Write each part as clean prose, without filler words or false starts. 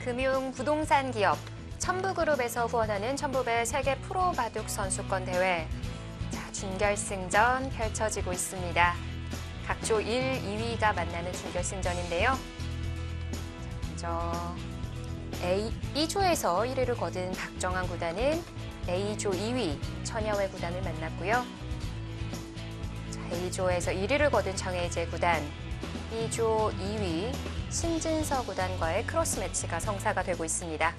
금융 부동산 기업 첨부그룹에서 후원하는 첨부배 세계 프로 바둑 선수권 대회. 자, 준결승전 펼쳐지고 있습니다. 각조 1, 2위가 만나는 준결승전인데요. 자, 먼저 B조에서 1위를 거둔 박정환 구단은 A조 2위 천여회 구단을 만났고요. 자, A조에서 1위를 거둔 정혜재 구단, B조 2위 신진서 구단과의 크로스 매치가 성사가 되고 있습니다.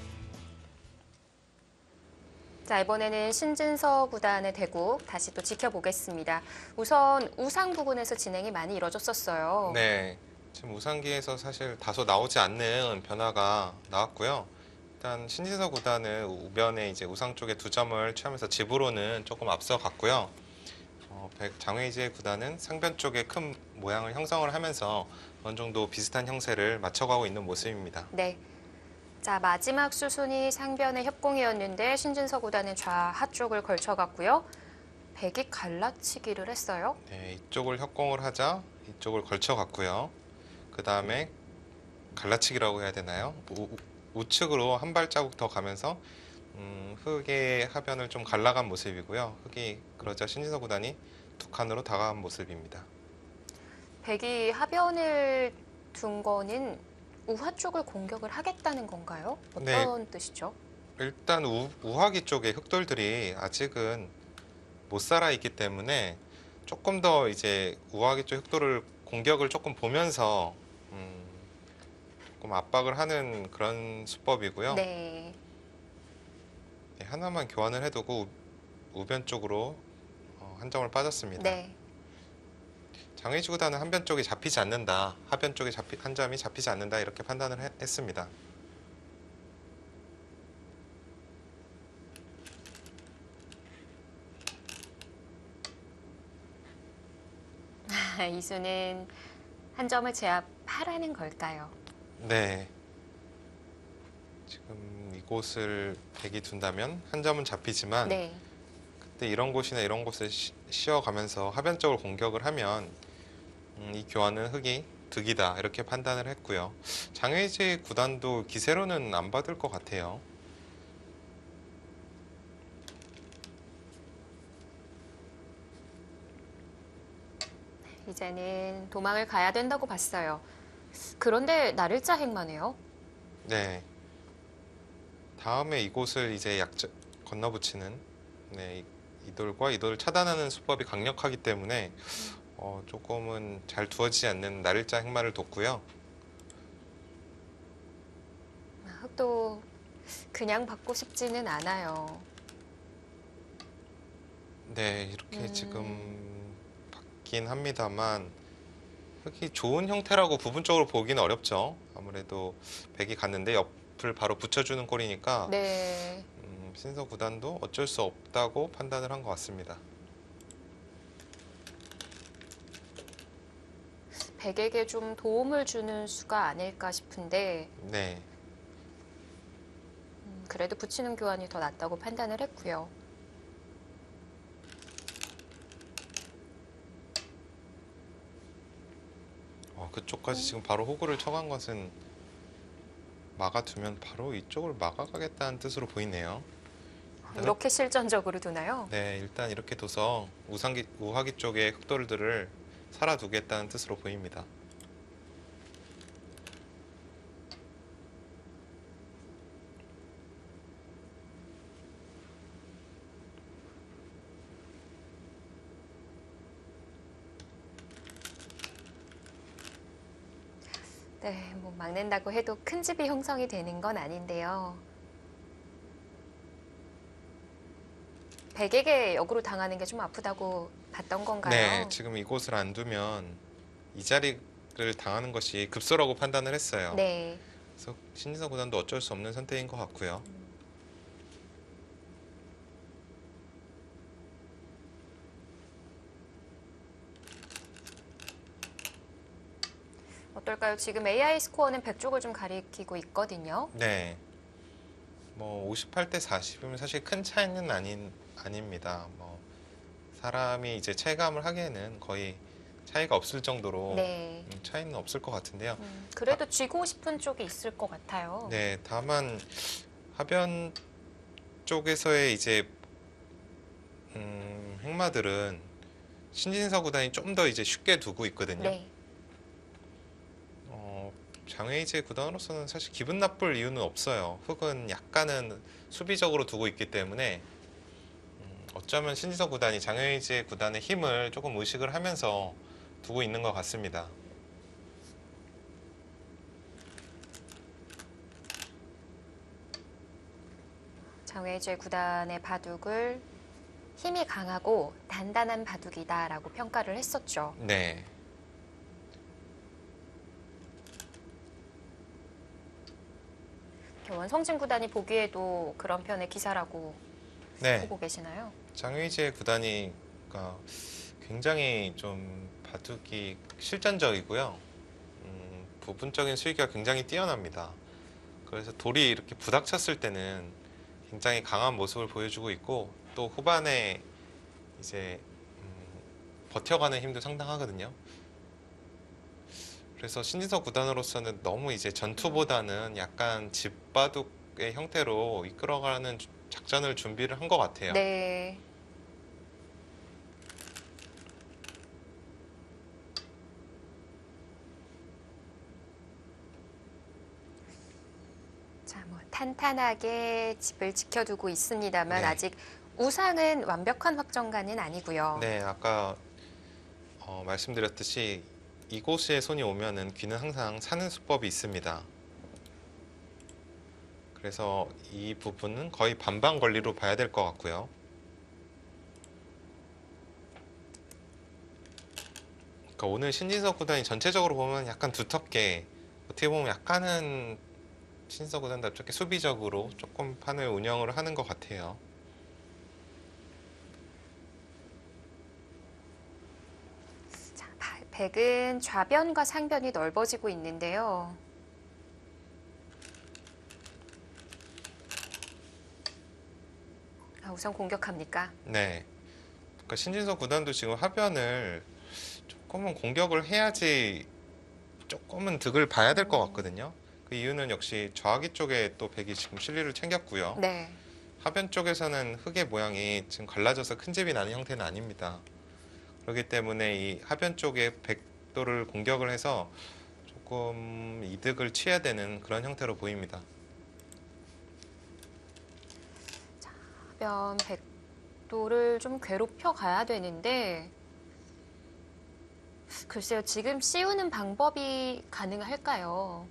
자, 이번에는 신진서 구단의 대국 다시 또 지켜보겠습니다. 우선 우상 부근에서 진행이 많이 이뤄졌었어요. 네, 지금 우상기에서 사실 다소 나오지 않는 변화가 나왔고요. 일단 신진서 구단은 우변에 이제 우상 쪽에 2점을 취하면서 집으로는 조금 앞서갔고요. 장웨이제 구단은 상변 쪽에 큰 모양을 형성을 하면서 어느 정도 비슷한 형세를 맞춰가고 있는 모습입니다. 네. 자, 마지막 수순이 상변의 협공이었는데 신진서 구단은 좌하 쪽을 걸쳐갔고요. 백이 갈라치기를 했어요. 네, 이쪽을 협공을 하자 이쪽을 걸쳐갔고요. 그 다음에 갈라치기라고 해야 되나요? 우측으로 한 발자국 더 가면서 흑의 하변을 좀 갈라간 모습이고요. 흑이 그러자 신진서 구단이 두 칸으로 다가간 모습입니다. 백이 하변을 둔 거는 우하 쪽을 공격을 하겠다는 건가요? 어떤 뜻이죠? 일단 우하기 쪽에 흑돌들이 아직은 못 살아 있기 때문에 조금 더 이제 우하기 쪽 흑돌을 공격을 조금 보면서 조금 압박을 하는 그런 수법이고요. 네. 네, 하나만 교환을 해두고 우변 쪽으로 한 점을 빠졌습니다. 네. 장외지 구단은 한변 쪽이 잡히지 않는다, 하변 쪽에 한 점이 잡히지 않는다 이렇게 판단을 했습니다. 이수는 한 점을 제압하라는 걸까요? 네. 지금 이곳을 백이 둔다면 한 점은 잡히지만 네. 그때 이런 곳이나 이런 곳을 쉬어가면서 하변 쪽을 공격을 하면 이 교환은 흑이 득이다 이렇게 판단을 했고요. 장외지 구단도 기세로는 안 받을 것 같아요. 이제는 도망을 가야 된다고 봤어요. 그런데 나를자 행만해요. 네. 다음에 이곳을 이제 건너붙이는 이돌과 이돌을 차단하는 수법이 강력하기 때문에 조금은 잘 두어지지 않는 나를자 행마를 뒀고요. 흑도 그냥 받고 싶지는 않아요. 네, 이렇게 지금 받긴 합니다만 흑이 좋은 형태라고 부분적으로 보기는 어렵죠. 아무래도 백이 갔는데 옆을 바로 붙여주는 꼴이니까 네. 신서 구단도 어쩔 수 없다고 판단을 한 것 같습니다. 백에게 좀 도움을 주는 수가 아닐까 싶은데 네. 그래도 붙이는 교환이 더 낫다고 판단을 했고요. 그쪽까지 지금 바로 호구를 쳐간 것은 막아두면 바로 이쪽을 막아가겠다는 뜻으로 보이네요. 이렇게 실전적으로 두나요? 네, 일단 이렇게 둬서 우하기 쪽의 흑돌들을 살아두겠다는 뜻으로 보입니다. 네, 뭐 막는다고 해도 큰 집이 형성이 되는 건 아닌데요. 백에게 역으로 당하는 게 좀 아프다고 봤던 건가요? 네, 지금 이곳을 안 두면 이 자리를 당하는 것이 급소라고 판단을 했어요. 네. 그래서 신진서 구단도 어쩔 수 없는 선택인 것 같고요. 어떨까요? 지금 AI 스코어는 100쪽을 좀 가리키고 있거든요. 네, 뭐 58대 40이면 사실 큰 차이는 아닙니다. 뭐 사람이 이제 체감을 하기에는 거의 차이가 없을 정도로 네. 차이는 없을 것 같은데요. 그래도 쥐고 싶은 쪽이 있을 것 같아요. 네, 다만 하변 쪽에서의 이제 행마들은 신진서 구단이 좀 더 이제 쉽게 두고 있거든요. 네. 장외이제 구단으로서는 사실 기분 나쁠 이유는 없어요. 흑은 약간은 수비적으로 두고 있기 때문에 어쩌면 신진서 구단이 장외이제 구단의 힘을 조금 의식을 하면서 두고 있는 것 같습니다. 장외제 구단의 바둑을 힘이 강하고 단단한 바둑이다라고 평가를 했었죠. 네. 원성진 구단이 보기에도 그런 편의 기사라고 네. 보고 계시나요? 장외이제 구단이 그러니까 굉장히 좀 바둑이 실전적이고요. 부분적인 수위가 굉장히 뛰어납니다. 그래서 돌이 이렇게 부닥쳤을 때는 굉장히 강한 모습을 보여주고 있고 또 후반에 이제 버텨가는 힘도 상당하거든요. 그래서 신진서 구단으로서는 너무 이제 전투보다는 약간 집바둑의 형태로 이끌어가는 작전을 준비를 한 것 같아요. 네. 자, 뭐 탄탄하게 집을 지켜두고 있습니다만 네. 아직 우상은 완벽한 확정가는 아니고요. 네, 아까 말씀드렸듯이 이곳에 손이 오면은 귀는 항상 사는 수법이 있습니다. 그래서 이 부분은 거의 반반 권리로 봐야 될 것 같고요. 그러니까 오늘 신진서 구단이 전체적으로 보면 약간 두텁게 어떻게 보면 약간은 신진서 구단답게 수비적으로 조금 판을 운영을 하는 것 같아요. 자, 백은 좌변과 상변이 넓어지고 있는데요. 우선 공격합니까? 네. 그러니까 신진서 구단도 지금 하변을 조금은 공격을 해야지 조금은 득을 봐야 될 것 같거든요. 그 이유는 역시 좌기 쪽에 또 백이 지금 실리를 챙겼고요. 네. 하변 쪽에서는 흙의 모양이 지금 갈라져서 큰 집이 나는 형태는 아닙니다. 그렇기 때문에 이 하변 쪽에 백도를 공격을 해서 조금 이득을 취해야 되는 그런 형태로 보입니다. 하변 백도를 좀 괴롭혀 가야 되는데 글쎄요, 지금 씌우는 방법이 가능할까요?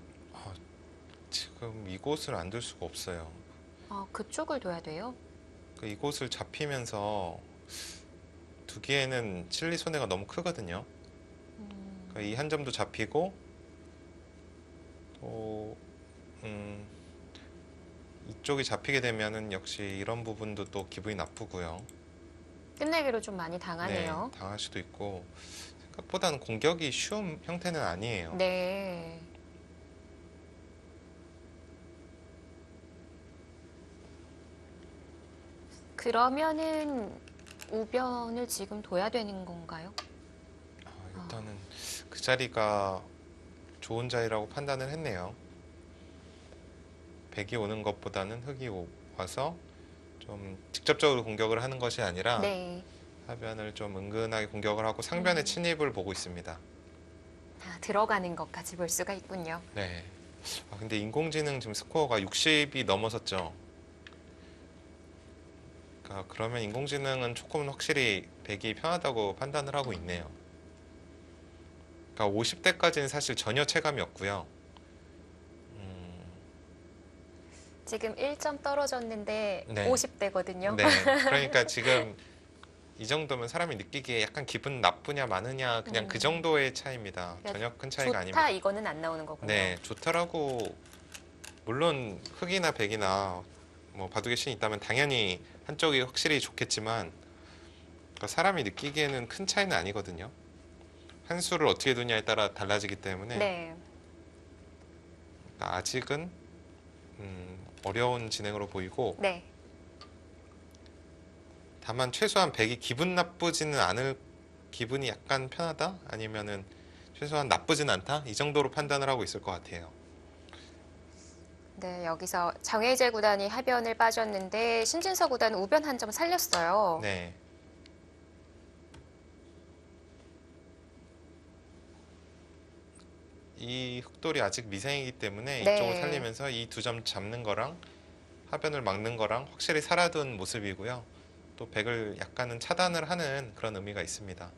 지금 이곳을 안 둘 수가 없어요. 그쪽을 둬야 돼요? 이곳을 잡히면서 두기에는 칠리 손해가 너무 크거든요. 이 한 점도 잡히고 또 이쪽이 잡히게 되면은 역시 이런 부분도 또 기분이 나쁘고요. 끝내기로 좀 많이 당하네요. 네, 당할 수도 있고 생각보다는 공격이 쉬운 형태는 아니에요. 네. 그러면은 우변을 지금 둬야 되는 건가요? 일단은 그 자리가 좋은 자리라고 판단을 했네요. 백이 오는 것보다는 흑이 와서 좀 직접적으로 공격을 하는 것이 아니라 네. 하변을 좀 은근하게 공격을 하고 상변의 침입을 보고 있습니다. 들어가는 것까지 볼 수가 있군요. 네. 근데 인공지능 지금 스코어가 60이 넘어섰죠. 그러면 인공지능은 조금은 확실히 백이 편하다고 판단을 하고 있네요. 그러니까 50대까지는 사실 전혀 체감이 없고요. 지금 1점 떨어졌는데 네. 50대거든요. 네. 그러니까 지금 이 정도면 사람이 느끼기에 약간 기분 나쁘냐 마느냐 그냥 그 정도의 차이입니다. 그러니까 전혀 큰 차이가 좋다 아닙니다. 이거는 안 나오는 거군요. 네, 좋다라고 물론 흑이나 백이나 뭐 바둑의 신이 있다면 당연히 한쪽이 확실히 좋겠지만 그러니까 사람이 느끼기에는 큰 차이는 아니거든요. 한 수를 어떻게 두냐에 따라 달라지기 때문에 네. 그러니까 아직은 어려운 진행으로 보이고 네. 다만 최소한 백이 기분 나쁘지는 않을 기분이 약간 편하다? 아니면은 최소한 나쁘진 않다? 이 정도로 판단을 하고 있을 것 같아요. 네, 여기서 정해제 구단이 하변을 빠졌는데 신진서 구단은 우변 한 점 살렸어요. 네. 이 흑돌이 아직 미생이기 때문에 네. 이쪽을 살리면서 이 두 점 잡는 거랑 하변을 막는 거랑 확실히 살아둔 모습이고요. 또 백을 약간은 차단을 하는 그런 의미가 있습니다.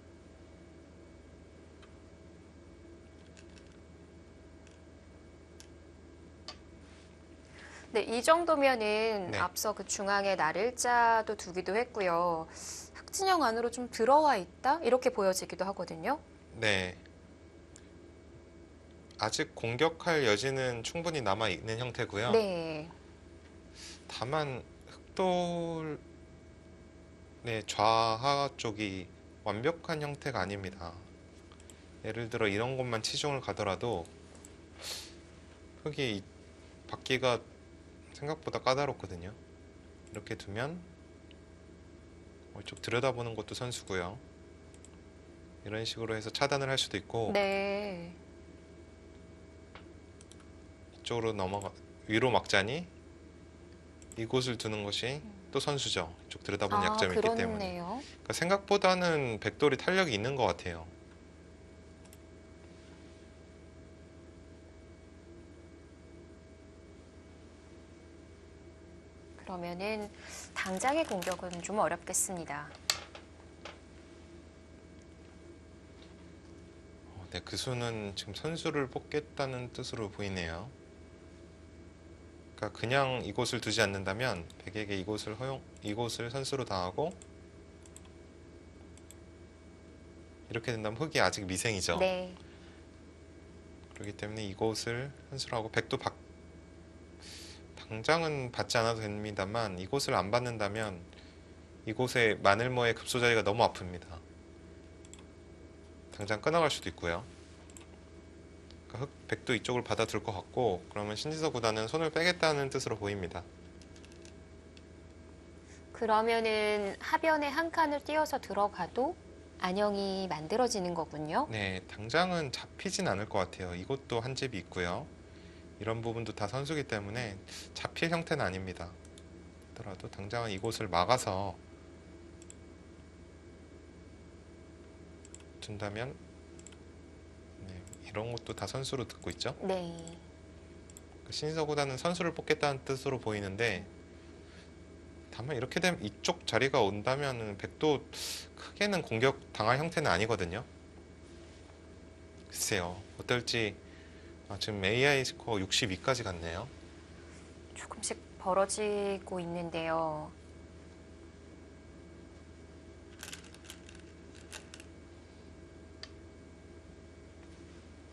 네, 이 정도면은 네. 앞서 그 중앙에 날일자도 두기도 했고요. 흑진영 안으로 좀 들어와 있다? 이렇게 보여지기도 하거든요. 네. 아직 공격할 여지는 충분히 남아 있는 형태고요. 네. 다만 흑돌의 좌하 쪽이 완벽한 형태가 아닙니다. 예를 들어 이런 곳만 치중을 가더라도 흑이 받기가 생각보다 까다롭거든요. 이렇게 두면 이쪽 들여다보는 것도 선수고요. 이런 식으로 해서 차단을 할 수도 있고 네. 이쪽으로 넘어가 위로 막자니 이곳을 두는 것이 또 선수죠. 이쪽 들여다보는 약점이 있기 때문에. 그렇네요. 그러니까 생각보다는 백돌이 탄력이 있는 것 같아요. 그러면은 당장의 공격은 좀 어렵겠습니다. 네, 그 수는 지금 선수를 뽑겠다는 뜻으로 보이네요. 그러니까 그냥 이곳을 두지 않는다면 백에게 이곳을 선수로 당하고 이렇게 된다면 흑이 아직 미생이죠. 네. 그렇기 때문에 이곳을 선수로 하고 백도 당장은 받지 않아도 됩니다만 이곳을 안 받는다면 이곳에 마늘모의 급소자리가 너무 아픕니다. 당장 끊어갈 수도 있고요. 그러니까 백도 이쪽을 받아둘 것 같고 그러면 신지서 구단은 손을 빼겠다는 뜻으로 보입니다. 그러면은 하변에 한 칸을 띄어서 들어가도 안형이 만들어지는 거군요. 네, 당장은 잡히진 않을 것 같아요. 이것도 한 집이 있고요. 이런 부분도 다 선수기 때문에 잡힐 형태는 아닙니다. 하더라도 당장은 이곳을 막아서 둔다면 네, 이런 것도 다 선수로 듣고 있죠. 네. 신지서 구단은 선수를 뽑겠다는 뜻으로 보이는데 다만 이렇게 되면 이쪽 자리가 온다면 백도 크게는 공격 당할 형태는 아니거든요. 글쎄요, 어떨지. 지금 AI 스코어 62까지 갔네요. 조금씩 벌어지고 있는데요.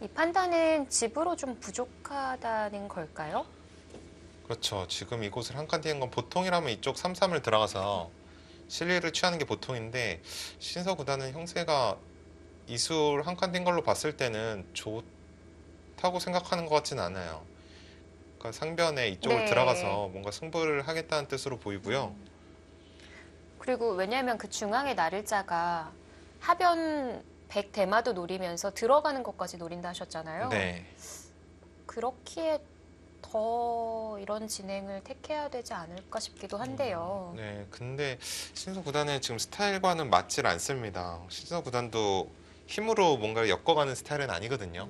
이 판단은 집으로 좀 부족하다는 걸까요? 그렇죠. 지금 이곳을 한 칸 띄는 건 보통이라면 이쪽 3-3을 들어가서 실리를 취하는 게 보통인데 신서 구단은 형세가 이술 한 칸 띈 걸로 봤을 때는 좋다고 생각하는 것 같지는 않아요. 그러니까 상변에 이쪽을 네. 들어가서 뭔가 승부를 하겠다는 뜻으로 보이고요. 그리고 왜냐하면 그 중앙의 나를자가 하변 100 대마도 노리면서 들어가는 것까지 노린다 하셨잖아요. 네. 그렇기에 더 이런 진행을 택해야 되지 않을까 싶기도 한데요. 네, 근데 신서 구단의 지금 스타일과는 맞질 않습니다. 신서 구단도 힘으로 뭔가를 엮어가는 스타일은 아니거든요.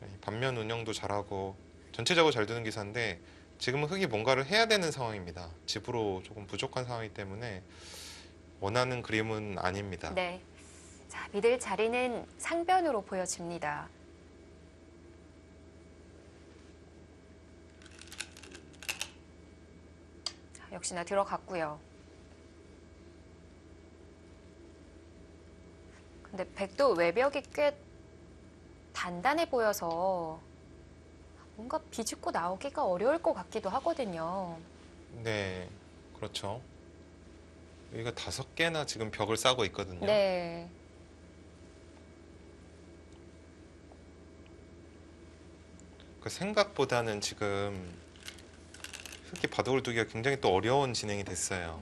네, 반면 운영도 잘하고 전체적으로 잘 두는 기사인데 지금은 흑이 뭔가를 해야 되는 상황입니다. 집으로 조금 부족한 상황이기 때문에 원하는 그림은 아닙니다. 네. 자, 믿을 자리는 상변으로 보여집니다. 자, 역시나 들어갔고요. 근데 백도 외벽이 꽤 단단해 보여서 뭔가 비집고 나오기가 어려울 것 같기도 하거든요. 네, 그렇죠. 여기가 5개나 지금 벽을 쌓고 있거든요. 네. 그 생각보다는 지금 흑이 바둑을 두기가 굉장히 또 어려운 진행이 됐어요.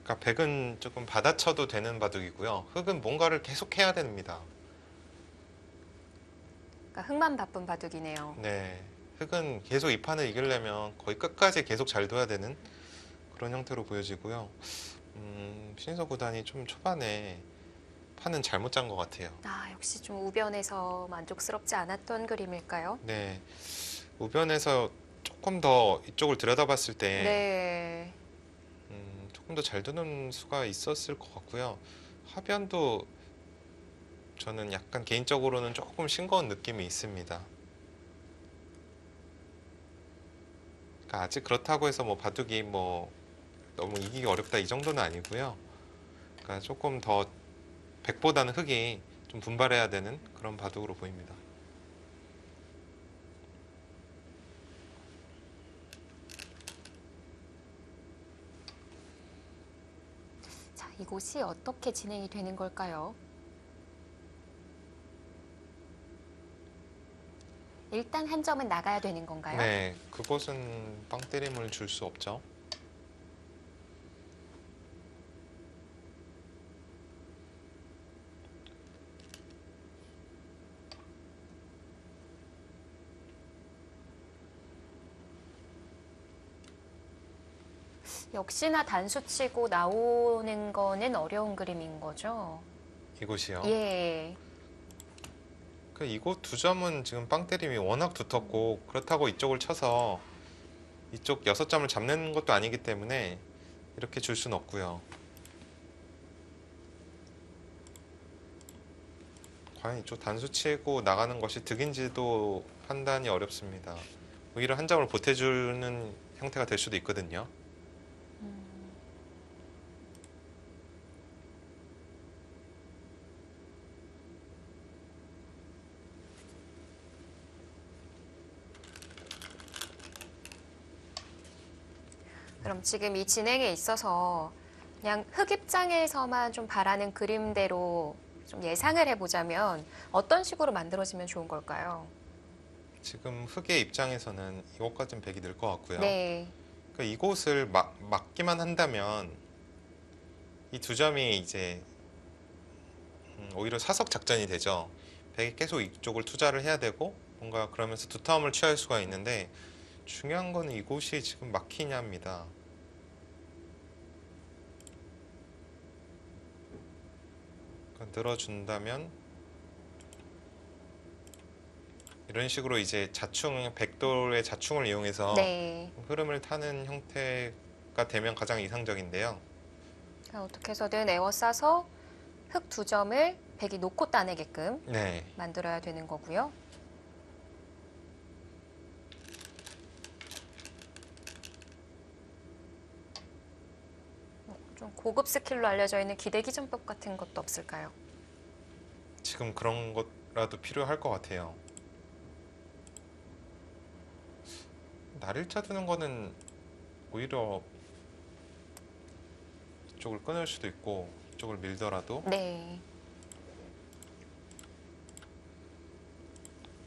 그러니까 그러니까 백은 조금 받아쳐도 되는 바둑이고요. 흑은 뭔가를 계속 해야 됩니다. 그러니까 흑만 바쁜 바둑이네요. 네, 흑은 계속 이 판을 이기려면 거의 끝까지 계속 잘 둬야 되는 그런 형태로 보여지고요. 신인서 구단이 좀 초반에 판은 잘못 짠 것 같아요. 아, 역시 좀 우변에서 만족스럽지 않았던 그림일까요? 네, 우변에서 조금 더 이쪽을 들여다봤을 때 네. 조금 더 잘 두는 수가 있었을 것 같고요. 하변도 저는 약간 개인적으로는 조금 싱거운 느낌이 있습니다. 그러니까 아직 그렇다고 해서 뭐 바둑이 뭐 너무 이기기 어렵다 이 정도는 아니고요. 그러니까 조금 더 백보다는 흑이 좀 분발해야 되는 그런 바둑으로 보입니다. 자, 이곳이 어떻게 진행이 되는 걸까요? 일단 한 점은 나가야 되는 건가요? 네, 그곳은 빵 때림을 줄 수 없죠. 역시나 단수 치고 나오는 거는 어려운 그림인 거죠? 이곳이요. 예. 그 이곳 두 점은 지금 빵 때림이 워낙 두텁고 그렇다고 이쪽을 쳐서 이쪽 6점을 잡는 것도 아니기 때문에 이렇게 줄 수는 없고요. 과연 이쪽 단수 치고 나가는 것이 득인지도 판단이 어렵습니다. 오히려 한 점을 보태주는 형태가 될 수도 있거든요. 그럼 지금 이 진행에 있어서 그냥 흑 입장에서만 좀 바라는 그림대로 좀 예상을 해보자면 어떤 식으로 만들어지면 좋은 걸까요? 지금 흑의 입장에서는 이곳까지는 백이 늘 것 같고요. 네. 그러니까 이곳을 막기만 한다면 이 두 점이 이제 오히려 사석 작전이 되죠. 백이 계속 이쪽을 투자를 해야 되고 뭔가 그러면서 두타움을 취할 수가 있는데 중요한 거는 이곳이 지금 막히냐입니다. 그러니까 늘어준다면 이런 식으로 이제 백돌의 자충을 이용해서 네. 흐름을 타는 형태가 되면 가장 이상적인데요. 그러니까 어떻게 해서든 에워싸서 흑 두 점을 백이 놓고 따내게끔 네. 만들어야 되는 거고요. 좀 고급 스킬로 알려져 있는 기대기 전법 같은 것도 없을까요? 지금 그런 것라도 필요할 것 같아요. 날일자 두는 거는 오히려 이쪽을 끊을 수도 있고 이쪽을 밀더라도 네.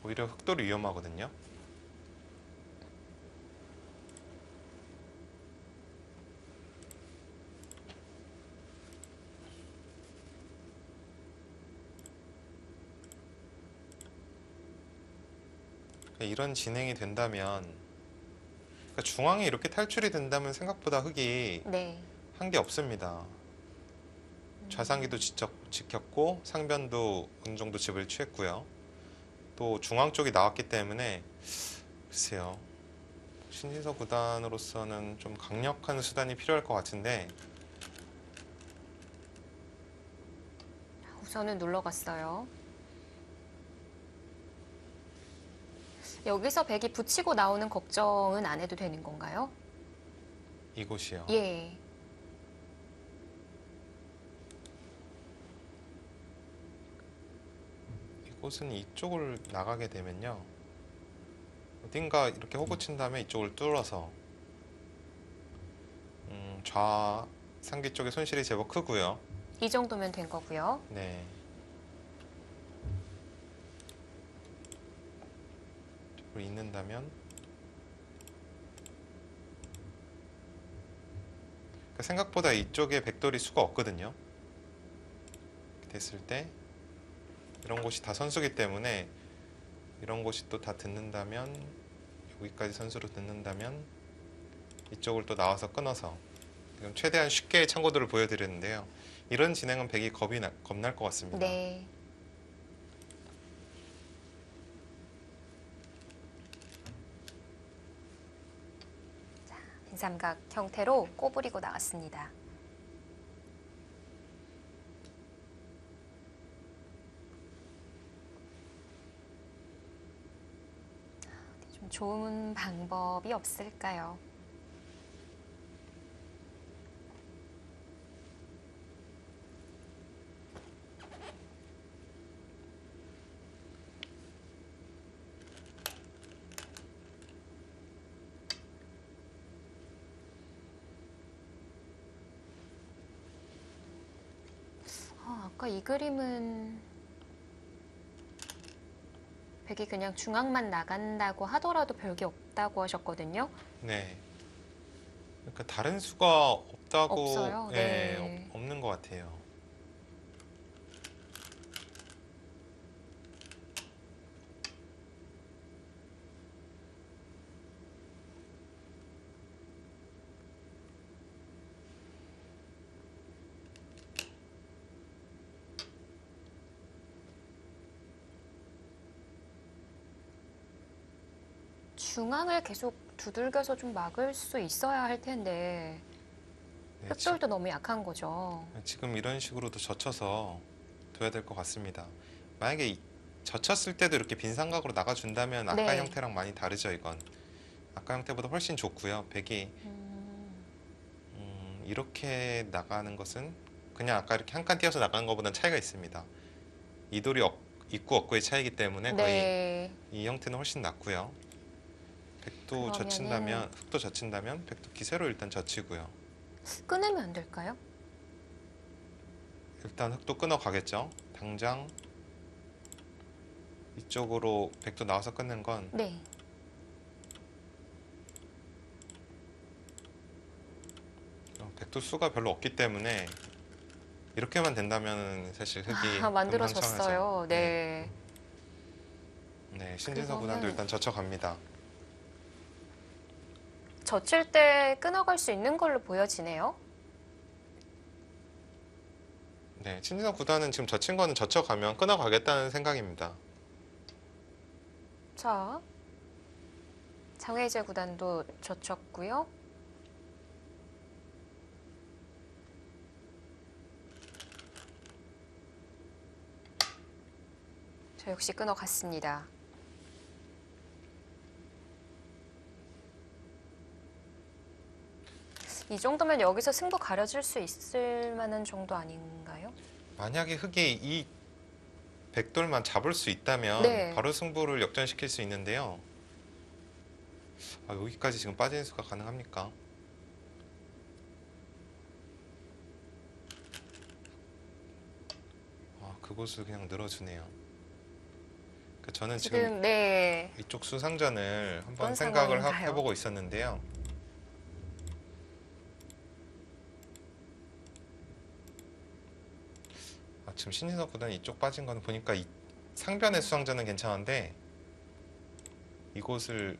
오히려 흑돌이 위험하거든요. 이런 진행이 된다면 그러니까 중앙에 이렇게 탈출이 된다면 생각보다 흑이 네. 한 게 없습니다. 좌상기도 지켰고 상변도 어느 정도 집을 취했고요. 또 중앙 쪽이 나왔기 때문에 글쎄요. 신진서 구단으로서는 좀 강력한 수단이 필요할 것 같은데 우선은 눌러갔어요. 여기서 백이 붙이고 나오는 걱정은 안 해도 되는 건가요? 이곳이요. 예. 이곳은 이쪽을 나가게 되면요. 어딘가 이렇게 호구 친 다음에 이쪽을 뚫어서 좌상기 쪽의 손실이 제법 크고요. 이 정도면 된 거고요. 네. 이쪽을 잇는다면 그러니까 생각보다 이쪽에 백돌이 수가 없거든요. 이렇게 됐을 때 이런 곳이 다 선수기 때문에 이런 곳이 또 다 듣는다면, 여기까지 선수로 듣는다면 이쪽을 또 나와서 끊어서 지금 최대한 쉽게 참고도를 보여드렸는데요. 이런 진행은 백이 겁날 것 같습니다. 네. 자, 빈삼각 형태로 꼬부리고 나왔습니다. 좀 좋은 방법이 없을까요? 아까 이 그림은 백이 그냥 중앙만 나간다고 하더라도 별게 없다고 하셨거든요. 네. 그러니까 다른 수가 없다고. 없어요? 예, 네. 없는 것 같아요. 중앙을 계속 두들겨서 좀 막을 수 있어야 할 텐데 네, 백돌도 너무 약한 거죠. 지금 이런 식으로도 젖혀서 둬야 될 것 같습니다. 만약에 젖혔을 때도 이렇게 빈 삼각으로 나가준다면 아까 네. 형태랑 많이 다르죠, 이건. 아까 형태보다 훨씬 좋고요. 백이 이렇게 나가는 것은 그냥 아까 이렇게 한 칸 띄어서 나가는 것보다는 차이가 있습니다. 이 돌이 있고 없고의 차이기 때문에 거의 네. 이 형태는 훨씬 낫고요. 백도 그러면은- 젖힌다면, 흙도 젖힌다면 백도 기세로 일단 젖히고요. 끊으면 안 될까요? 일단 흙도 끊어 가겠죠. 당장 이쪽으로 백도 나와서 끊는 건 네. 백도 수가 별로 없기 때문에 이렇게만 된다면 사실 흙이 만들어졌어요. 금방창하죠. 네. 네, 신진서 그거는- 구단도 일단 젖혀갑니다. 젖힐 때 끊어갈 수 있는 걸로 보여지네요. 네, 신진서 구단은 지금 젖힌 거는 젖혀가면 끊어가겠다는 생각입니다. 자, 장혜재 구단도 젖혔고요. 저 역시 끊어갔습니다. 이 정도면 여기서 승부 가려질 수 있을 만한 정도 아닌가요? 만약에 흙이 이 백돌만 잡을 수 있다면 네. 바로 승부를 역전시킬 수 있는데요. 여기까지 지금 빠지는 수가 가능합니까? 그곳을 그냥 늘어주네요. 저는 지금 지금 네. 이쪽 수상전을 한번 어떤 생각을 상황인가요? 해보고 있었는데요. 지금 신진석 구단이 이쪽 빠진 건 보니까 이 상변의 수상전은 괜찮은데 이곳을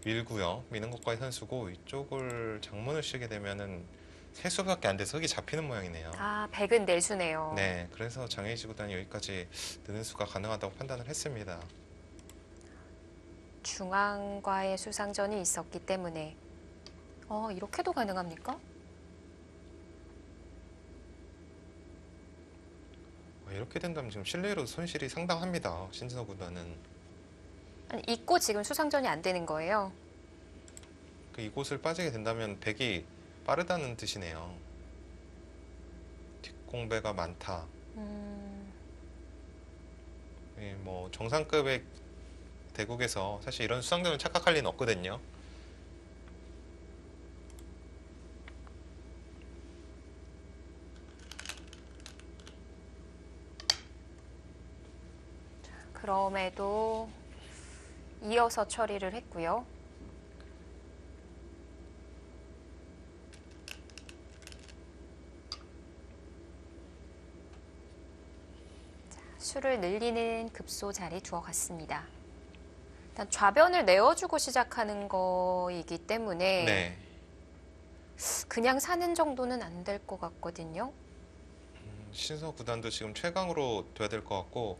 밀고요. 미는 것까지 선수고 이쪽을 장문을 쉬게 되면은 세 수밖에 안 돼서 흙이 잡히는 모양이네요. 백은 내수네요. 네, 그래서 장혜지 구단이 여기까지 느는 수가 가능하다고 판단을 했습니다. 중앙과의 수상전이 있었기 때문에 이렇게도 가능합니까? 이렇게 된다면 지금 실내로 손실이 상당합니다. 신진석 구단은. 아니, 잊고 지금 수상전이 안 되는 거예요. 이곳을 빠지게 된다면 백이 빠르다는 뜻이네요. 뒷공배가 많다. 뭐 정상급의 대국에서 사실 이런 수상전을 착각할 리는 없거든요. 그럼에도 이어서 처리를 했고요. 수를 늘리는 급소 자리 두어 갔습니다. 일단 좌변을 내어주고 시작하는 거이기 때문에 네. 그냥 사는 정도는 안 될 것 같거든요. 신서 구단도 지금 최강으로 둬야 될 것 같고,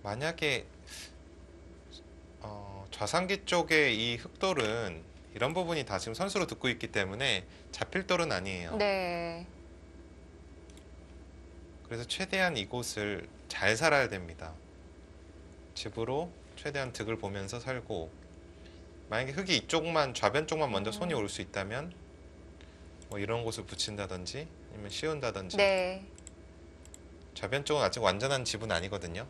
만약에 좌상기 쪽에 이 흑돌은 이런 부분이 다 지금 선수로 듣고 있기 때문에 잡힐 돌은 아니에요. 네. 그래서 최대한 이곳을 잘 살아야 됩니다. 집으로 최대한 득을 보면서 살고, 만약에 흙이 이쪽만 좌변 쪽만 먼저 손이 올 수 있다면 뭐 이런 곳을 붙인다든지 아니면 씌운다든지. 네. 좌변 쪽은 아직 완전한 집은 아니거든요.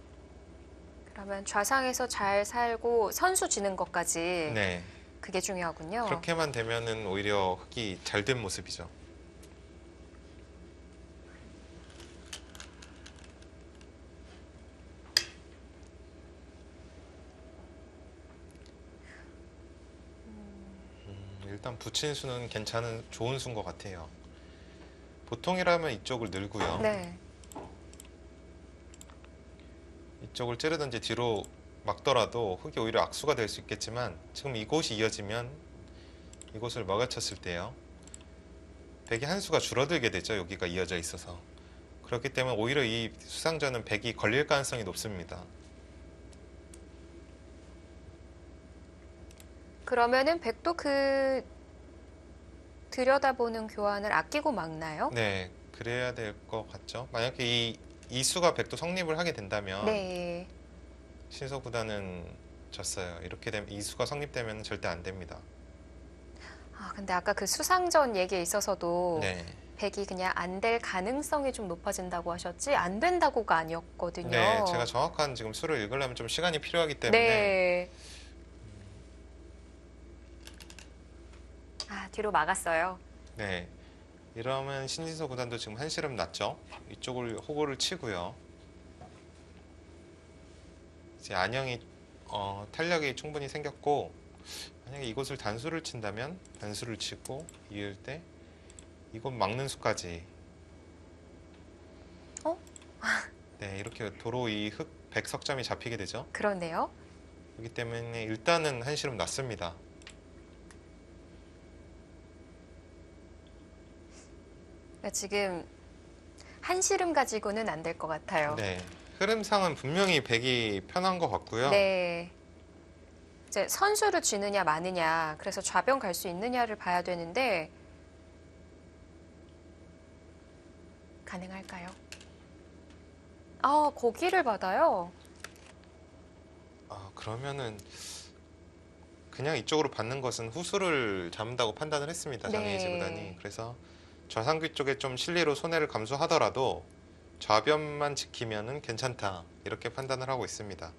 그러면 좌상에서 잘 살고 선수 지는 것까지 네. 그게 중요하군요. 그렇게만 되면은 오히려 흙이 잘 된 모습이죠. 일단 붙인 수는 괜찮은 좋은 수인 것 같아요. 보통이라면 이쪽을 늘고요. 네. 이쪽을 찌르든지 뒤로 막더라도 흙이 오히려 악수가 될 수 있겠지만, 지금 이곳이 이어지면 이곳을 먹여쳤을 때요, 백이 한 수가 줄어들게 되죠. 여기가 이어져 있어서. 그렇기 때문에 오히려 이 수상전은 백이 걸릴 가능성이 높습니다. 그러면은 백도 그 들여다보는 교환을 아끼고 막나요? 네, 그래야 될 것 같죠. 만약에 이 수가 백도 성립을 하게 된다면 네. 신서 구단은 졌어요. 이렇게 되면 이 수가 성립되면 절대 안 됩니다. 아, 근데 아까 그 수상전 얘기에 있어서도 네, 백이 그냥 안 될 가능성이 좀 높아진다고 하셨지 안 된다고가 아니었거든요. 네, 제가 정확한 지금 수를 읽으려면 좀 시간이 필요하기 때문에. 네. 아, 뒤로 막았어요. 네, 이러면 신진서 구단도 지금 한시름 났죠. 이쪽을 호구를 치고요. 이제 안영이 탄력이 충분히 생겼고, 만약에 이곳을 단수를 친다면 단수를 치고 이을 때 이곳 막는 수까지. 어? 네, 이렇게 도로 이 흑 백석점이 잡히게 되죠. 그러네요. 그렇기 때문에 일단은 한시름 났습니다. 그러니까 지금 한시름 가지고는 안 될 것 같아요. 네, 흐름상은 분명히 백이 편한 것 같고요. 네. 이제 선수를 쥐느냐 마느냐, 그래서 좌변 갈 수 있느냐를 봐야 되는데 가능할까요? 아, 고기를 받아요. 그러면은 그냥 이쪽으로 받는 것은 후수를 잡는다고 판단을 했습니다. 장애지 네. 구단이. 그래서 좌상귀 쪽에 좀 실리로 손해를 감수하더라도 좌변만 지키면은 괜찮다, 이렇게 판단을 하고 있습니다.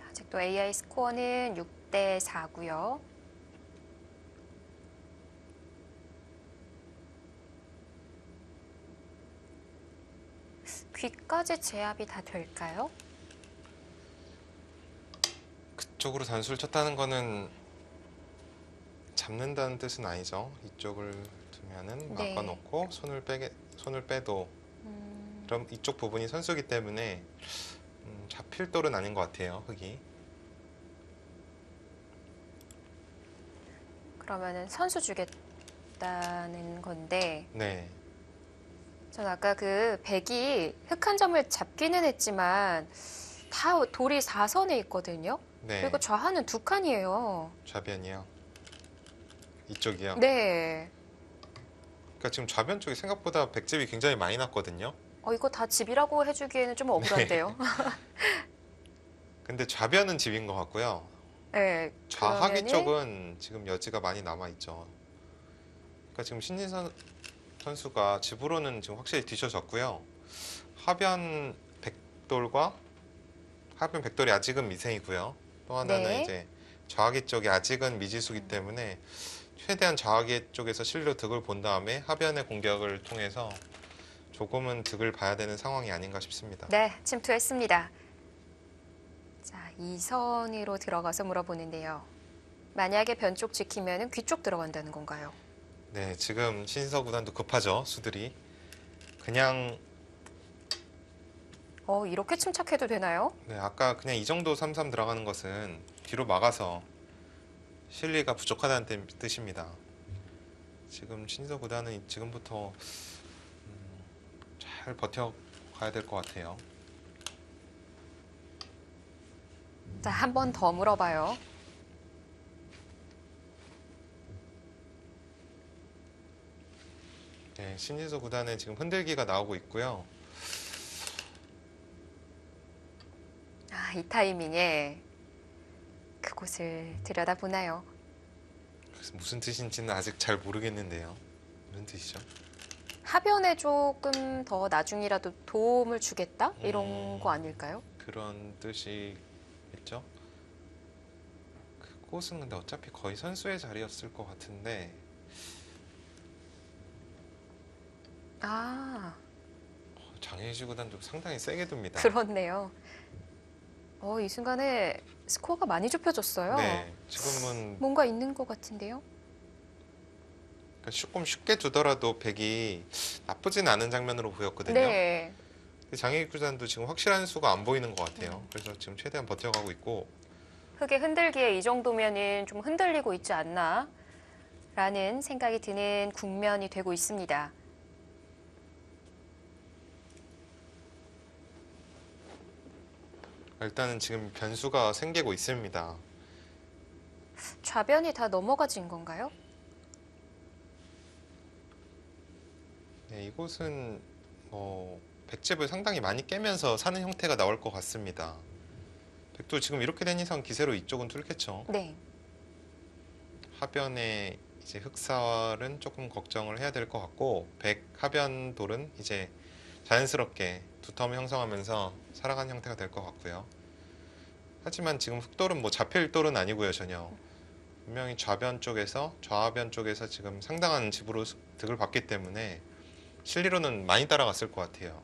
아직도 AI 스코어는 6대 4고요. 귀까지 제압이 다 될까요? 그쪽으로 단수를 쳤다는 거는 잡는다는 뜻은 아니죠. 이쪽을 두면은 네. 막아놓고 손을 빼도, 그럼 이쪽 부분이 선수기 때문에 잡힐 돌은 아닌 것 같아요. 흙이. 그러면은 선수 주겠다는 건데, 네, 전 아까 그 백이 흑 한 점을 잡기는 했지만 다 돌이 4선에 있거든요. 네. 그리고 좌하는 2칸이에요. 좌변이요. 이쪽이요. 네. 그러니까 지금 좌변 쪽이 생각보다 백집이 굉장히 많이 났거든요. 이거 다 집이라고 해주기에는 좀 억울한데요. 근데 좌변은 집인 것 같고요. 네. 좌하기 그러면은 쪽은 지금 여지가 많이 남아 있죠. 그러니까 지금 신진선 선수가 집으로는 지금 확실히 뒤쳐졌고요. 하변 백돌이 아직은 미생이고요. 또 하나는 네. 이제 좌하기 쪽이 아직은 미지수기 때문에 최대한 좌하기 쪽에서 실로 득을 본 다음에 하변의 공격을 통해서 조금은 득을 봐야 되는 상황이 아닌가 싶습니다. 네, 침투했습니다. 자, 2선 위로 들어가서 물어보는데요. 만약에 변쪽 지키면 귀 쪽 들어간다는 건가요? 네, 지금 신진서 구단도 급하죠, 수들이. 그냥 이렇게 침착해도 되나요? 네, 아까 그냥 이 정도 3-3 들어가는 것은 뒤로 막아서 실리가 부족하다는 뜻입니다. 지금 신진서 구단은 지금부터 잘 버텨가야 될 것 같아요. 자, 한 번 더 물어봐요. 네, 신진서 구단은 지금 흔들기가 나오고 있고요. 아, 이 타이밍에 그곳을 들여다보나요? 그래서 무슨 뜻인지는 아직 잘 모르겠는데요. 무슨 뜻이죠? 하변에 조금 더 나중이라도 도움을 주겠다? 이런 거 아닐까요? 그런 뜻이겠죠? 그곳은 근데 어차피 거의 선수의 자리였을 것 같은데 아, 장혜지 구단도 상당히 세게 둡니다. 그렇네요. 이 순간에 스코어가 많이 좁혀졌어요. 네, 지금은 뭔가 있는 것 같은데요? 조금 쉽게 두더라도 백이 나쁘진 않은 장면으로 보였거든요. 네. 장혜지 구단도 지금 확실한 수가 안 보이는 것 같아요. 그래서 지금 최대한 버텨가고 있고 흙의 흔들기에 이 정도면은 좀 흔들리고 있지 않나? 라는 생각이 드는 국면이 되고 있습니다. 일단은 지금 변수가 생기고 있습니다. 좌변이 다 넘어가진 건가요? 네, 이곳은 백집을 상당히 많이 깨면서 사는 형태가 나올 것 같습니다. 백도 지금 이렇게 된 이상 기세로 이쪽은 뚫겠죠. 네. 하변에 이제 흑살은 조금 걱정을 해야 될 것 같고 백 하변 돌은 이제 자연스럽게 두텀 형성하면서 살아가는 형태가 될 것 같고요. 하지만 지금 흑돌은 뭐 잡힐 돌은 아니고요, 전혀. 분명히 좌변 쪽에서 좌하변 쪽에서 지금 상당한 집으로 득을 받기 때문에 실리로는 많이 따라갔을 것 같아요.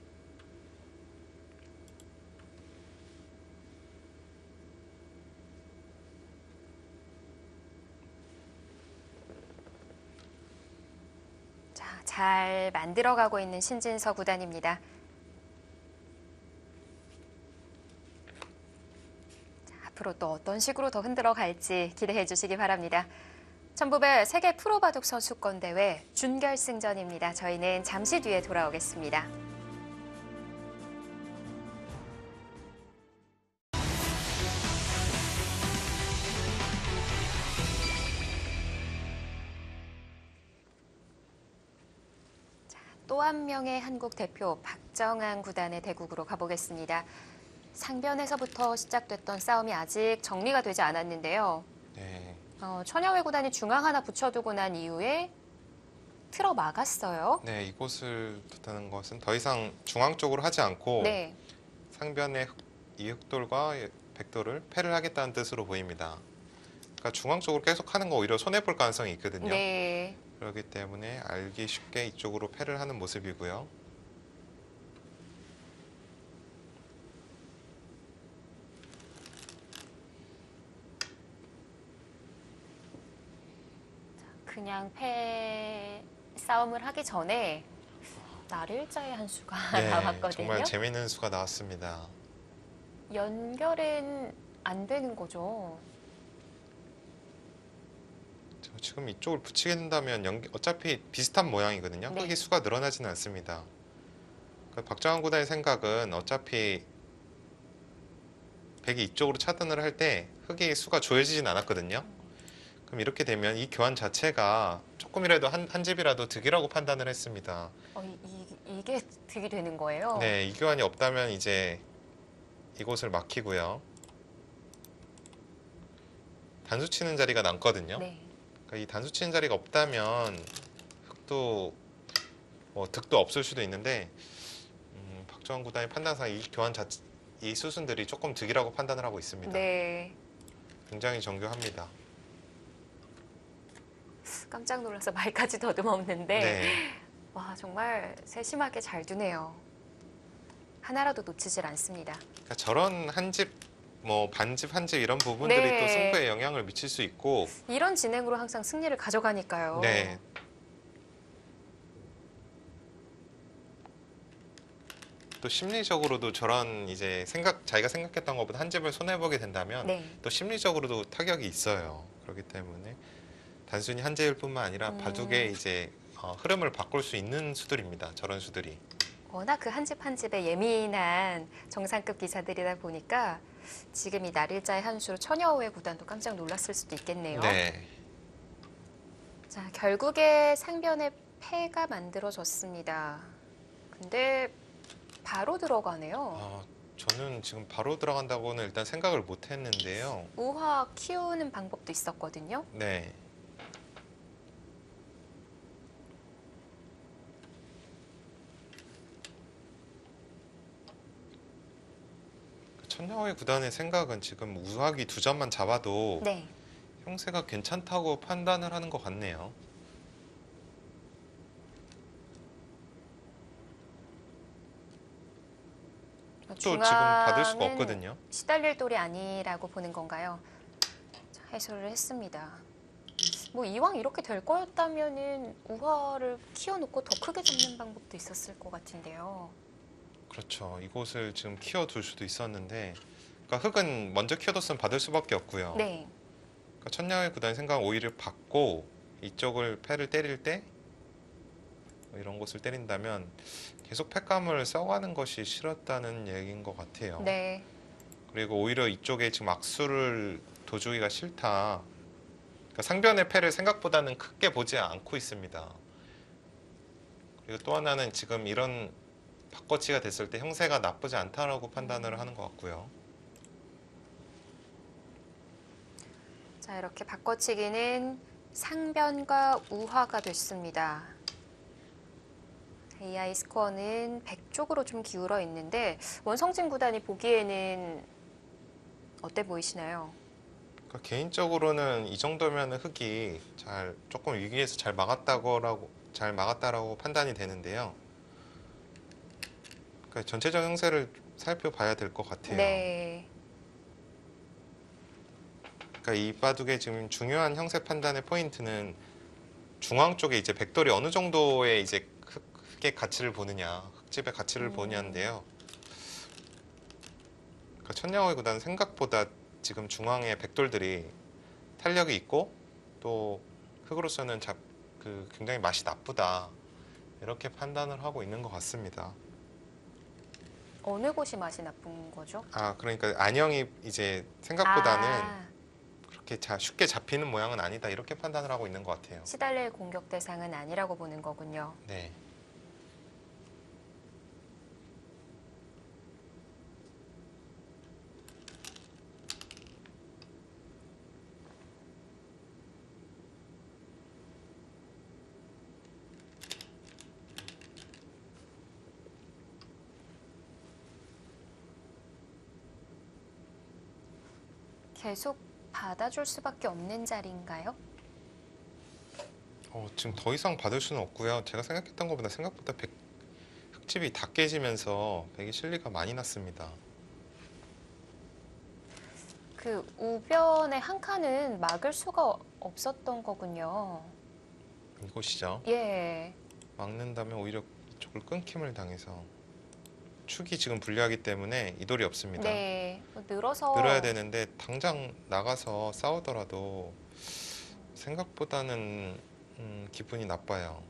자, 잘 만들어가고 있는 신진서 구단입니다. 자, 앞으로 또 어떤 식으로 더 흔들어 갈지 기대해 주시기 바랍니다. 천부배 세계 프로바둑 선수권 대회 준결승전입니다. 저희는 잠시 뒤에 돌아오겠습니다. 또 한 명의 한국 대표 박정한 구단의 대국으로 가보겠습니다. 상변에서부터 시작됐던 싸움이 아직 정리가 되지 않았는데요. 네, 천여회 구단이 중앙 하나 붙여두고 난 이후에 틀어 막았어요. 네, 이곳을 두다는 것은 더 이상 중앙 쪽으로 하지 않고 네, 상변의 이 흑돌과 백돌을 패를 하겠다는 뜻으로 보입니다. 그러니까 중앙 쪽으로 계속 하는 거 오히려 손해볼 가능성이 있거든요. 네. 그렇기 때문에 알기 쉽게 이쪽으로 패를 하는 모습이고요. 그냥 패 싸움을 하기 전에 날일자의 한 수가 네, 나왔거든요. 정말 재미있는 수가 나왔습니다. 연결은 안 되는 거죠. 지금 이쪽을 붙이게 된다면 어차피 비슷한 모양이거든요. 네. 흙의 수가 늘어나지는 않습니다. 그러니까 박정환 구단의 생각은 어차피 백이 이쪽으로 차단을 할 때 흙의 수가 조여지진 않았거든요. 그럼 이렇게 되면 이 교환 자체가 조금이라도 한 집이라도 득이라고 판단을 했습니다. 이게 득이 되는 거예요? 네, 이 교환이 없다면 이제 이곳을 막히고요. 단수 치는 자리가 남거든요. 네. 그러니까 이 단수 치는 자리가 없다면 흑도 득도 없을 수도 있는데 박정환 구단의 판단상 이 교환 이 수순들이 조금 득이라고 판단을 하고 있습니다. 네. 굉장히 정교합니다. 깜짝 놀라서 말까지 더듬었는데 네, 와, 정말 세심하게 잘 두네요. 하나라도 놓치질 않습니다. 그러니까 저런 한 집, 뭐 반집, 한 집 이런 부분들이 또 네. 승부에 영향을 미칠 수 있고, 이런 진행으로 항상 승리를 가져가니까요. 네. 또 심리적으로도 저런 이제 자기가 생각했던 것보다 한 집을 손해보게 된다면 네. 또 심리적으로도 타격이 있어요. 그렇기 때문에 단순히 한 집일 뿐만 아니라 바둑의 이제 흐름을 바꿀 수 있는 수들입니다. 저런 수들이. 워낙 그 한 집 한 집에 예민한 정상급 기사들이다 보니까 지금 이 날일자의 한 수로 천여우의 구단도 깜짝 놀랐을 수도 있겠네요. 네. 자, 결국에 상변의 패가 만들어졌습니다. 근데 바로 들어가네요. 저는 지금 바로 들어간다고는 일단 생각을 못 했는데요. 우화 키우는 방법도 있었거든요. 네. 천여의 구단의 생각은 지금 우하기 2점만 잡아도 네. 형세가 괜찮다고 판단을 하는 것 같네요. 또 지금 받을 수가 중앙은 없거든요. 시달릴 돌이 아니라고 보는 건가요? 자, 해소를 했습니다. 뭐 이왕 이렇게 될 거였다면은 우화를 키워놓고 더 크게 잡는 방법도 있었을 것 같은데요. 그렇죠. 이곳을 지금 키워둘 수도 있었는데, 그러니까 흙은 먼저 키워뒀으면 받을 수밖에 없고요. 네. 그러니까 천냥의 구단의 생각은 오히려 받고 이쪽을 패를 때릴 때뭐 이런 곳을 때린다면 계속 패감을 써가는 것이 싫었다는 얘기인 것 같아요. 네. 그리고 오히려 이쪽에 지금 악수를 둬주기가 싫다. 그러니까 상변의 패를 생각보다는 크게 보지 않고 있습니다. 그리고 또 하나는 지금 이런 바꿔치기가 됐을 때 형세가 나쁘지 않다라고 판단을 하는 것 같고요. 자, 이렇게 바꿔치기는 상변과 우화가 됐습니다. AI 스코어는 100 쪽으로 좀 기울어 있는데 원성진 구단이 보기에는 어때 보이시나요? 그러니까 개인적으로는 이 정도면 흙이 조금 위기에서 잘 막았다라고 판단이 되는데요. 그러니까 전체적 형세를 살펴봐야 될 것 같아요. 네. 그러니까 이 바둑의 지금 중요한 형세 판단의 포인트는 중앙 쪽에 이제 백돌이 어느 정도의 이제 흙의 가치를 보느냐, 흙집의 가치를 보느냐인데요. 그러니까 천냥의 구단은 생각보다 지금 중앙에 백돌들이 탄력이 있고 또 흙으로서는 굉장히 맛이 나쁘다 이렇게 판단을 하고 있는 것 같습니다. 어느 곳이 맛이 나쁜 거죠? 그러니까 안형이 이제 생각보다는 아, 그렇게 쉽게 잡히는 모양은 아니다 이렇게 판단을 하고 있는 것 같아요. 시달릴 공격 대상은 아니라고 보는 거군요. 네. 계속 받아줄 수밖에 없는 자리인가요? 지금 더 이상 받을 수는 없고요. 제가 생각했던 것보다 생각보다 흙집이 다 깨지면서 백이 실리가 많이 났습니다. 그 우변의 한 칸은 막을 수가 없었던 거군요. 이곳이죠. 예. 막는다면 오히려 이쪽을 끊김을 당해서 축이 지금 불리하기 때문에 이돌이 없습니다. 네. 늘어서 늘어야 되는데 당장 나가서 싸우더라도 생각보다는 기분이 나빠요.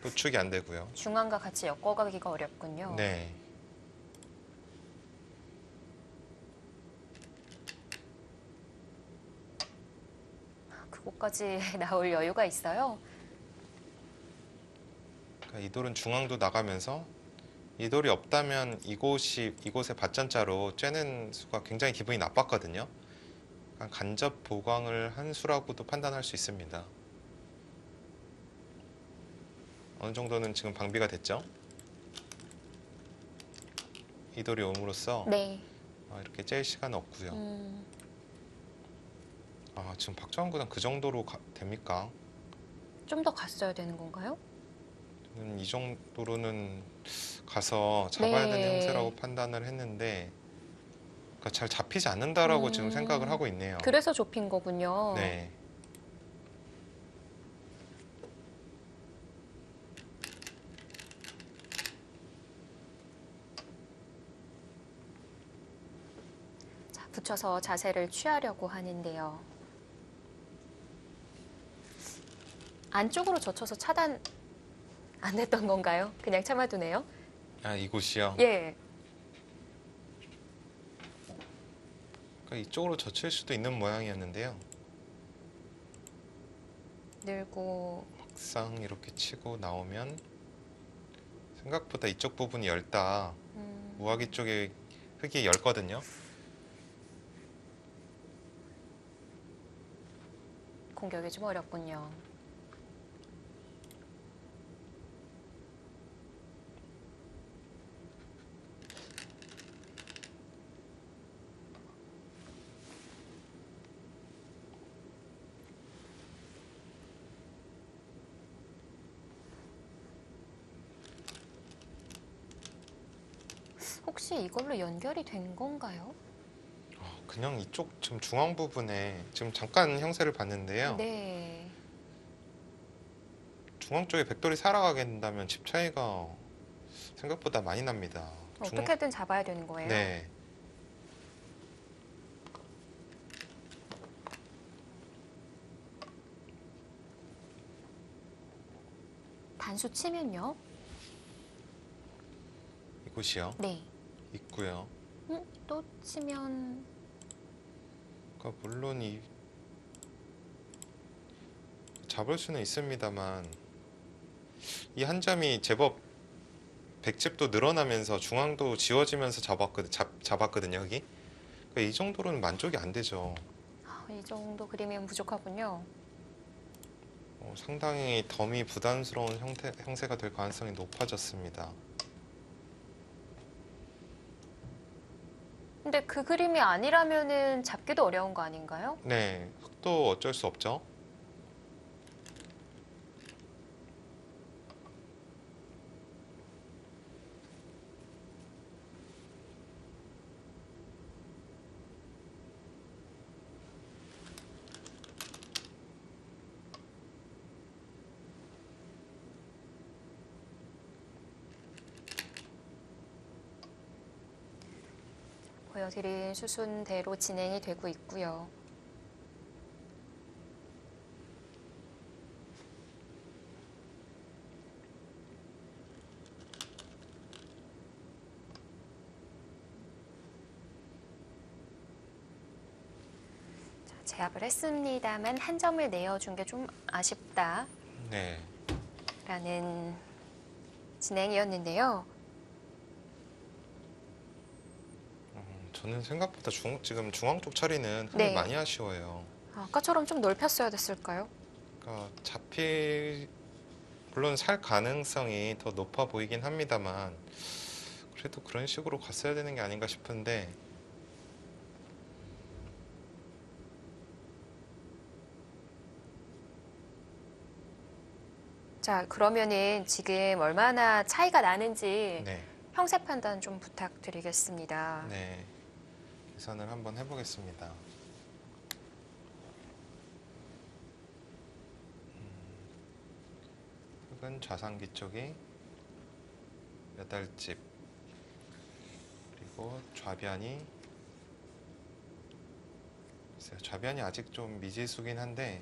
또 축이 안 되고요. 중앙과 같이 엮어가기가 어렵군요. 네. 그곳까지 나올 여유가 있어요. 그러니까 이 돌은 중앙도 나가면서 이 돌이 없다면 이곳의 받전자로 쬐는 수가 굉장히 기분이 나빴거든요. 그러니까 간접 보강을 한 수라고도 판단할 수 있습니다. 어느 정도는 지금 방비가 됐죠. 이 돌이 옴으로써 네. 이렇게 쬐일 시간은 없고요. 지금 박정환 구단 그 정도로 됩니까? 좀 더 갔어야 되는 건가요? 이 정도로는 가서 잡아야 되는 네. 형세라고 판단을 했는데, 그러니까 잘 잡히지 않는다라고 지금 생각을 하고 있네요. 그래서 좁힌 거군요. 네. 자, 붙여서 자세를 취하려고 하는데요. 안쪽으로 젖혀서 차단 안 됐던 건가요? 그냥 참아두네요. 아, 이곳이요? 예. 그러니까 이쪽으로 젖힐 수도 있는 모양이었는데요. 늘고 막상 이렇게 치고 나오면 생각보다 이쪽 부분이 얇다. 우아기 쪽에 흙이 얇거든요. 공격이 좀 어렵군요. 혹시 이걸로 연결이 된 건가요? 그냥 이쪽 지금 중앙 부분에 지금 잠깐 형세를 봤는데요. 네. 중앙 쪽에 백돌이 살아가게 된다면 집 차이가 생각보다 많이 납니다. 어떻게든 잡아야 되는 거예요. 네. 단수 치면요? 이곳이요. 네. 있고요. 또 치면 그러니까 물론 잡을 수는 있습니다만 이 한 점이 제법 백집도 늘어나면서 중앙도 지워지면서 잡았거든요, 여기. 그러니까 이 정도로는 만족이 안 되죠. 이 정도 그림이면 부족하군요. 상당히 덤이 부담스러운 형세가 될 가능성이 높아졌습니다. 근데 그 그림이 아니라면은 잡기도 어려운 거 아닌가요? 네, 흙도 어쩔 수 없죠. 보여드린 수순대로 진행이 되고 있고요. 자, 제압을 했습니다만 한 점을 내어준 게 좀 아쉽다라는 네. 진행이었는데요. 저는 생각보다 지금 중앙 쪽 처리는 흙이 네. 많이 아쉬워요. 아까처럼 좀 넓혔어야 됐을까요? 그러니까 물론 살 가능성이 더 높아 보이긴 합니다만 그래도 그런 식으로 갔어야 되는 게 아닌가 싶은데 자, 그러면은 지금 얼마나 차이가 나는지 네, 형세 판단 좀 부탁드리겠습니다. 네, 계산을 한번 해보겠습니다. 흙은 좌상기 쪽이 8집 그리고 좌변이 아직 좀 미지수긴 한데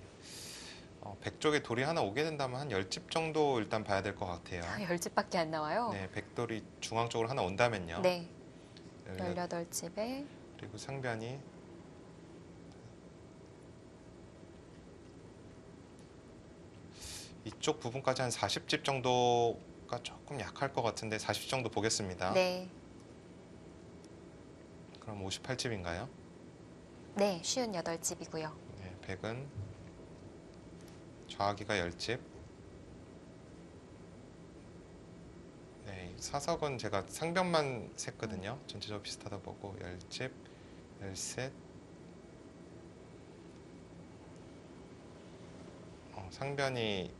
백쪽에 돌이 하나 오게 된다면 한 10집 정도 일단 봐야 될 것 같아요. 10집밖에 안 나와요? 네, 백돌이 중앙 쪽으로 하나 온다면요. 네. 18 18집에 그리고 상변이 이쪽 부분까지 한 40집 정도가 조금 약할 것 같은데 40 정도 보겠습니다. 네. 그럼 58집인가요? 네, 58집이고요. 네, 백은 좌하기가 10집. 네, 사석은 제가 상변만 셌거든요. 전체적으로 비슷하다 보고 10집, 13. 상변이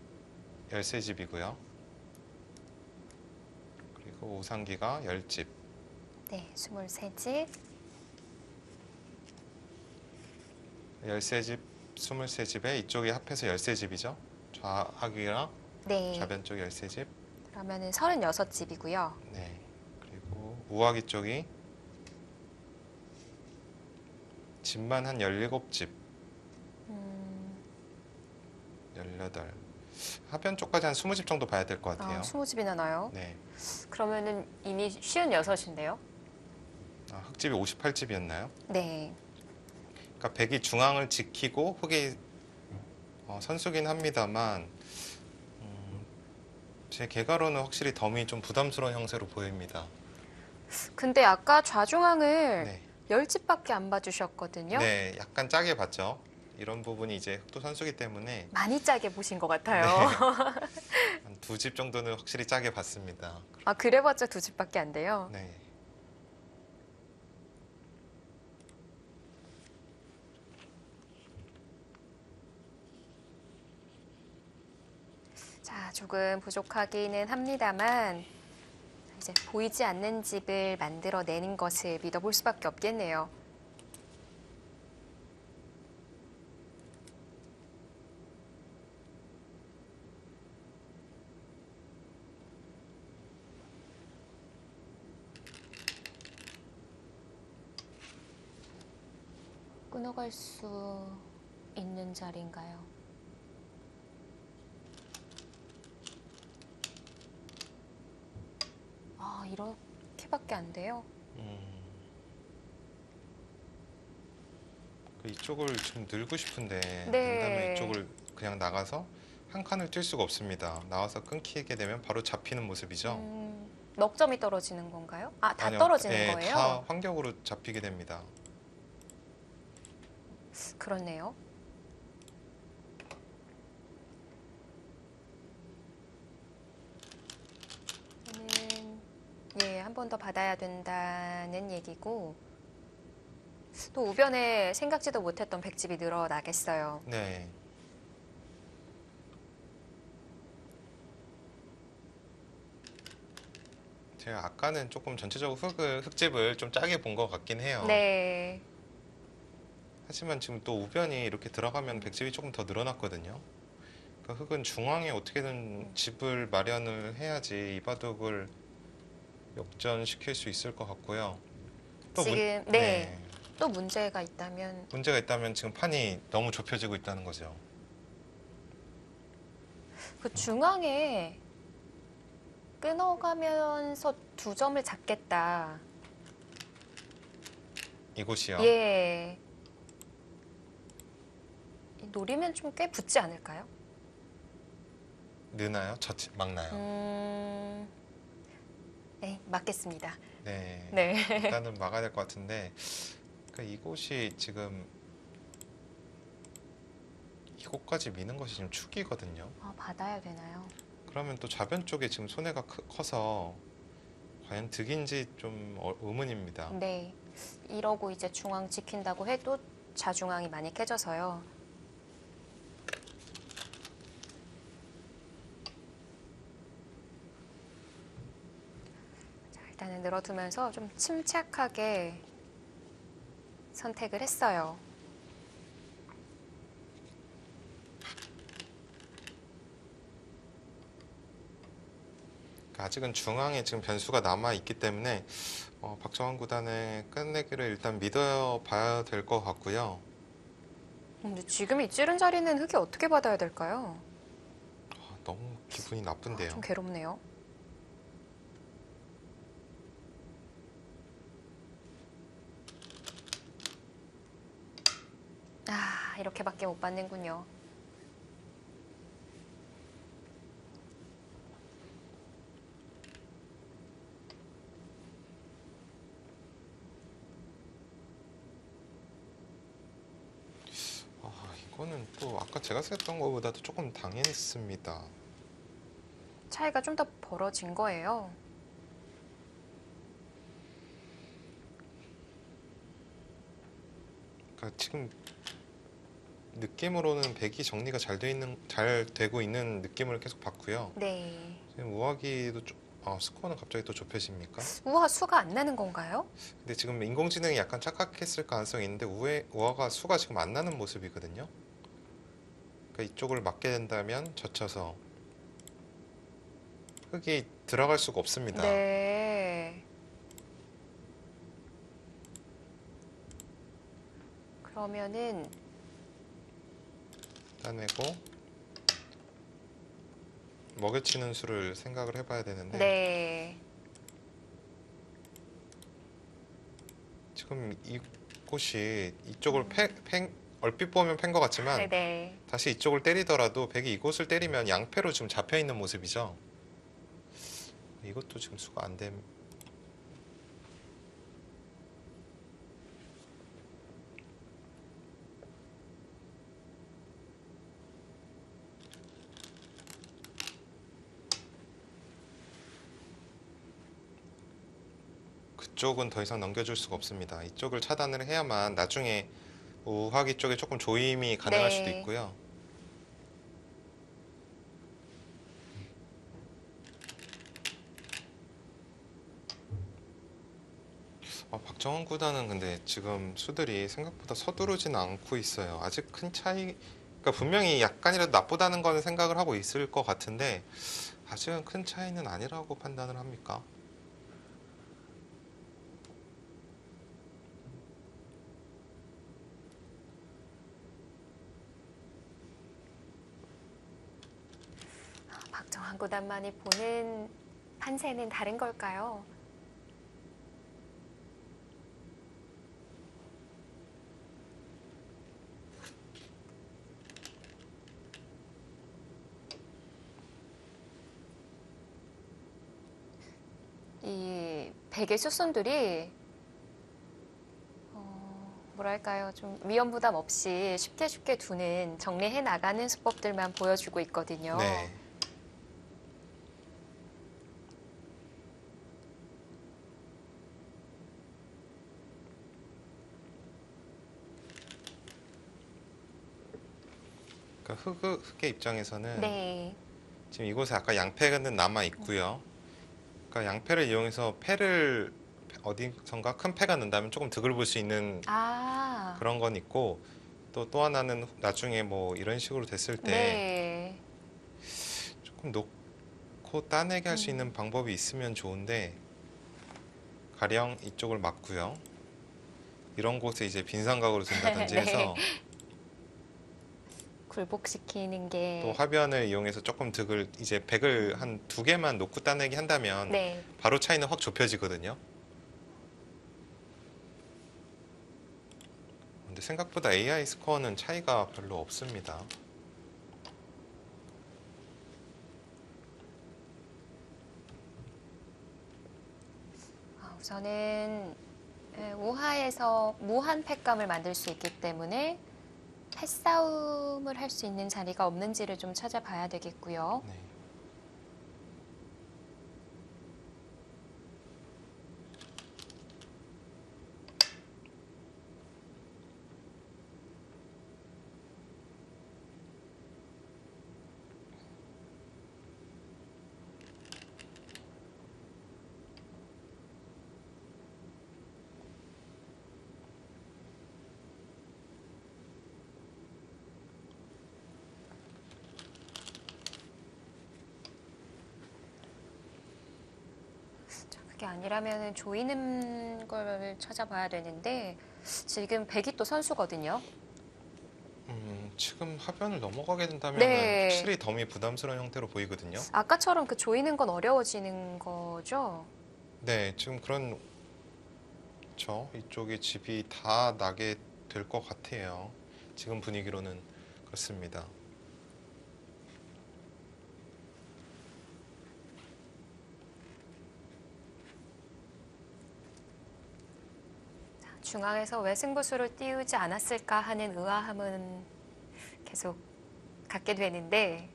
13집이고요. 그리고 우상기가 10집. 네, 23집. 13집, 23집에 이쪽이 합해서 13집이죠. 좌하기랑 네. 좌변 쪽이 13집. 그러면은 36집이고요. 네. 그리고 우하기 쪽이 집만 한 17집. 18. 하변 쪽까지 한 20집 정도 봐야 될 것 같아요. 20집이나 나요? 네. 그러면은 이미 56인데요? 흑집이 58집이었나요? 네. 그러니까 백이 중앙을 지키고 흑이 선수긴 합니다만 제 개가로는 확실히 덤이 좀 부담스러운 형태로 보입니다. 근데 아까 좌중앙을 네. 10집밖에 안 봐주셨거든요? 네, 약간 짜게 봤죠. 이런 부분이 이제 흑도 선수기 때문에 많이 짜게 보신 것 같아요. 한 2집 정도는 확실히 짜게 봤습니다. 아, 그래봤자 2집밖에 안 돼요? 네. 자, 조금 부족하기는 합니다만 이제 보이지 않는 집을 만들어내는 것을 믿어볼 수밖에 없겠네요. 끊어갈 수 있는 자리인가요? 아, 이렇게밖에 안 돼요? 이쪽을 좀 늘고 싶은데 네. 는다면 이쪽을 그냥 나가서 한 칸을 뛸 수가 없습니다. 나와서 끊기게 되면 바로 잡히는 모습이죠. 넉 점이 떨어지는 건가요? 아, 다 아니요, 떨어지는 네, 거예요? 다 환경으로 잡히게 됩니다. 그렇네요. 한 번 더 받아야 된다는 얘기고 또 우변에 생각지도 못했던 백집이 늘어나겠어요. 네. 제가 아까는 조금 전체적으로 흑집을 좀 짜게 본 것 같긴 해요. 네. 하지만 지금 또 우변이 이렇게 들어가면 백집이 조금 더 늘어났거든요. 그러니까 흑은 중앙에 어떻게든 집을 마련을 해야지 이 바둑을 역전시킬 수 있을 것 같고요. 또 지금 또 문제가 있다면 문제가 있다면 지금 판이 너무 좁혀지고 있다는 거죠. 그 중앙에 끊어가면서 2점을 잡겠다. 이곳이요. 예. 노리면 좀 꽤 붙지 않을까요? 느나요? 막나요? 네, 맞겠습니다. 네. 네. 일단은 막아야 될 것 같은데 그러니까 이곳이 지금 이곳까지 미는 것이 지금 축이거든요. 받아야 되나요? 그러면 또 좌변 쪽에 지금 손해가 커서 과연 득인지 좀 의문입니다. 네. 이러고 이제 중앙 지킨다고 해도 좌중앙이 많이 깨져서요. 자, 일단은 늘어두면서 좀 침착하게 선택을 했어요. 아직은 중앙에 지금 변수가 남아 있기 때문에 박정환 구단의 끝내기를 일단 믿어봐야 될 것 같고요. 근데 지금 이 찌른 자리는 흑이 어떻게 받아야 될까요? 너무 기분이 나쁜데요. 좀 괴롭네요. 이렇게밖에 못 받는군요. 이거는 또 아까 제가 생각했던 것보다도 조금 당했습니다. 차이가 좀 더 벌어진 거예요. 그러니까 지금 느낌으로는 백이 정리가 잘 되고 있는 느낌을 계속 받고요. 네. 지금 우아기도 스코어는 갑자기 또 좁혀집니까? 우하 수가 안 나는 건가요? 근데 지금 인공지능이 약간 착각했을 가능성이 있는데 우아가 수가 지금 안 나는 모습이거든요. 그러니까 이쪽을 막게 된다면 젖혀서 흙이 들어갈 수가 없습니다. 네. 그러면은 따내고 먹여치는 수를 생각을 해봐야 되는데 네. 지금 이곳이 이쪽을 얼핏 보면 팬 것 같지만 네. 다시 이쪽을 때리더라도 백이 이곳을 때리면 양패로 지금 잡혀 있는 모습이죠. 이것도 지금 수가 안 됨. 그쪽은 더 이상 넘겨줄 수가 없습니다. 이쪽을 차단을 해야만 나중에 우하기 쪽에 조금 조임이 가능할 네. 수도 있고요. 박정원 구단은 근데 지금 수들이 생각보다 서두르지는 않고 있어요. 아직 큰 차이, 그러니까 분명히 약간이라도 나쁘다는 거는 생각을 하고 있을 것 같은데 아직은 큰 차이는 아니라고 판단을 합니까? 박정환 구단만이 보는 판세는 다른 걸까요? 이 베개 수순들이 뭐랄까요, 좀 위험 부담 없이 쉽게 쉽게 두는, 정리해 나가는 수법들만 보여주고 있거든요. 네. 그러니까 흑의 입장에서는 네. 지금 이곳에 아까 양패는 남아 있고요. 그러니까 양패를 이용해서 패를 어디선가 큰 패가 난다면 조금 득을 볼 수 있는 아, 그런 건 있고 또 하나는 나중에 뭐 이런 식으로 됐을 때 네. 조금 놓고 따내게 할 수 있는 방법이 있으면 좋은데 가령 이쪽을 막고요. 이런 곳에 이제 빈삼각으로 둔다든지 네. 해서 굴복시키는 또 게, 화변을 이용해서 조금 득을 이제 백을 한 두 개만 놓고 따내기 한다면 네. 바로 차이는 확 좁혀지거든요. 근데 생각보다 AI 스코어는 차이가 별로 없습니다. 우선은 우하에서 무한 팩감을 만들 수 있기 때문에 패싸움을 할 수 있는 자리가 없는지를 좀 찾아봐야 되겠고요. 네. 그게 아니라면 조이는 걸 찾아봐야 되는데 지금 백이 또 선수거든요. 지금 화변을 넘어가게 된다면 네. 확실히 덤이 부담스러운 형태로 보이거든요. 아까처럼 그 조이는 건 어려워지는 거죠? 네, 지금 이쪽에 집이 다 나게 될 것 같아요. 지금 분위기로는 그렇습니다. 중앙에서 왜 승부수를 띄우지 않았을까 하는 의아함은 계속 갖게 되는데,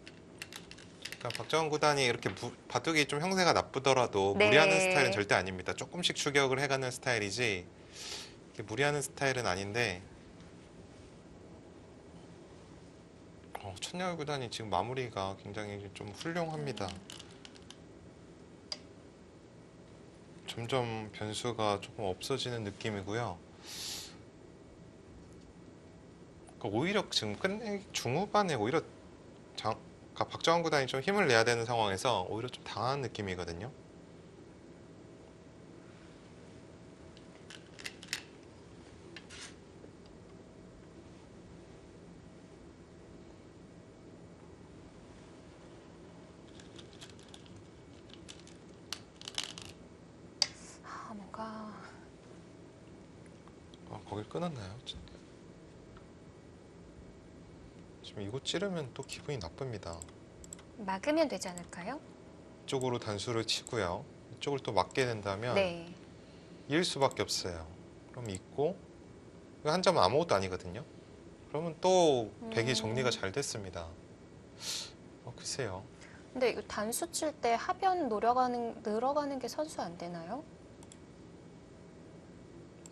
그러니까 박정원 구단이 이렇게 바둑이 좀 형세가 나쁘더라도 네. 무리하는 스타일은 절대 아닙니다. 조금씩 추격을 해가는 스타일이지 이렇게 무리하는 스타일은 아닌데 천야울 구단이 지금 마무리가 굉장히 좀 훌륭합니다. 점점 변수가 조금 없어지는 느낌이고요. 그러니까 오히려 지금 중후반에 오히려 그러니까 박정환 구단이 좀 힘을 내야 되는 상황에서 오히려 좀 당한 느낌이거든요. 뭔가 거길 끊었나요? 지금 이거 찌르면 또 기분이 나쁩니다. 막으면 되지 않을까요? 이쪽으로 단수를 치고요. 이쪽을 또 막게 된다면 네. 이을 수밖에 없어요. 그럼 있고 이거 한 점은 아무것도 아니거든요. 그러면 또 백이 정리가 잘 됐습니다. 글쎄요. 근데 이거 단수 칠 때 하변 늘어가는 게 선수 안 되나요?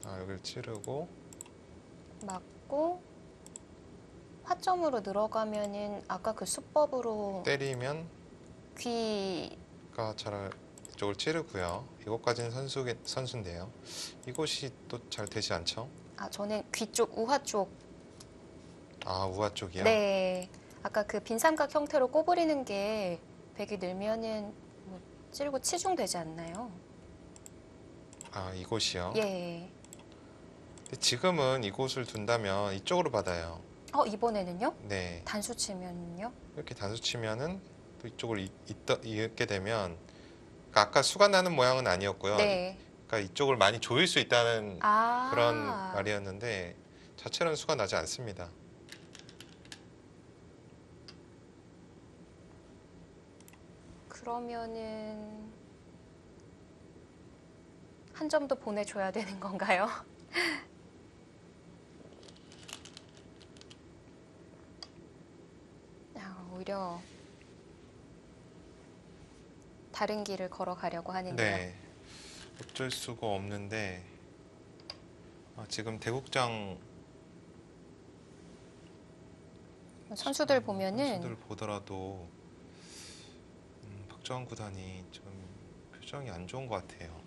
여기를 찌르고 맞고 화점으로 늘어가면은 아까 그 수법으로 때리면 귀 잘 이쪽을 찌르고요. 이것까지는 선수인데요. 이곳이 또 잘 되지 않죠? 저는 귀 쪽 우화 쪽. 우화 쪽이요? 네. 아까 그 빈삼각 형태로 꼬부리는 게 백이 늘면은 뭐 찌르고 치중되지 않나요? 이곳이요? 예. 근데 지금은 이곳을 둔다면 이쪽으로 받아요. 이번에는요? 네. 단수 치면요? 이렇게 단수 치면은 또 이쪽을 잇게 되면 그러니까 아까 수가 나는 모양은 아니었고요. 네. 그러니까 이쪽을 많이 조일 수 있다는 아. 그런 말이었는데 자체로는 수가 나지 않습니다. 그러면은 한 점 더 보내줘야 되는 건가요? 오히려 다른 길을 걸어가려고 하는데요. 네. 어쩔 수가 없는데 지금 대국장 선수들 보면은 선수들 보더라도 박정환 구단이 좀 표정이 안 좋은 것 같아요.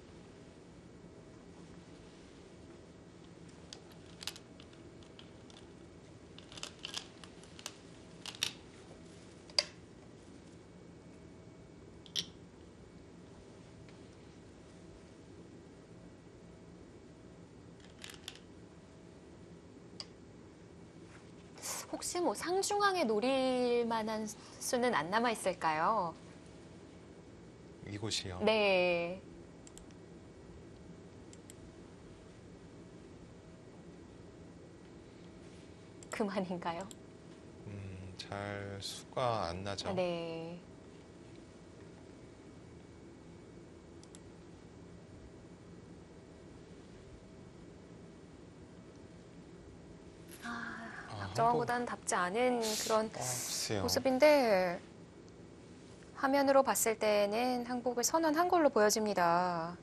혹시 뭐 상중앙에 노릴 만한 수는 안 남아 있을까요? 이곳이요. 네. 그만인가요? 잘 수가 안 나죠. 네. 박정환보다는 답지 않은 그런 글쎄요. 모습인데 화면으로 봤을 때는 항복을 선언한 걸로 보여집니다.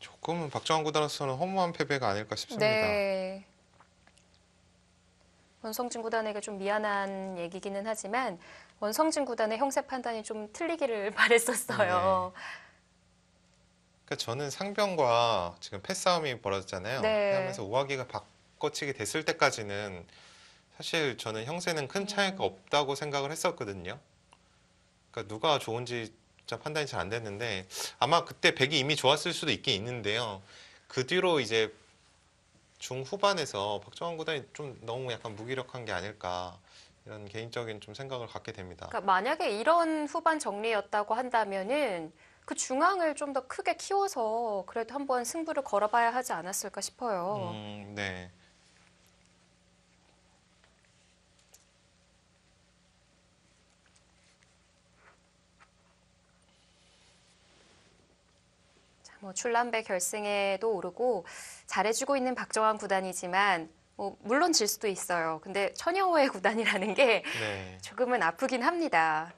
조금은 박정환 구단으로서는 허무한 패배가 아닐까 싶습니다. 네. 원성진 구단에게 좀 미안한 얘기기는 하지만 원성진 구단의 형세 판단이 좀 틀리기를 바랬었어요. 그러니까 저는 상병과 지금 패싸움이 벌어졌잖아요. 네. 하면서 우하기가 바꿔치기 됐을 때까지는 사실 저는 형세는 큰 차이가 없다고 생각을 했었거든요. 그러니까 누가 좋은지 진짜 판단이 잘 안 됐는데 아마 그때 백이 이미 좋았을 수도 있긴 있는데요. 그 뒤로 이제 중후반에서 박정환 구단이 좀 너무 약간 무기력한 게 아닐까 이런 개인적인 좀 생각을 갖게 됩니다. 그러니까 만약에 이런 후반 정리였다고 한다면은 그 중앙을 좀 더 크게 키워서 그래도 한번 승부를 걸어봐야 하지 않았을까 싶어요. 네. 뭐 출란배 결승에도 오르고 잘해주고 있는 박정환 구단이지만 물론 질 수도 있어요. 근데 천여호의 구단이라는 게 네. 조금은 아프긴 합니다.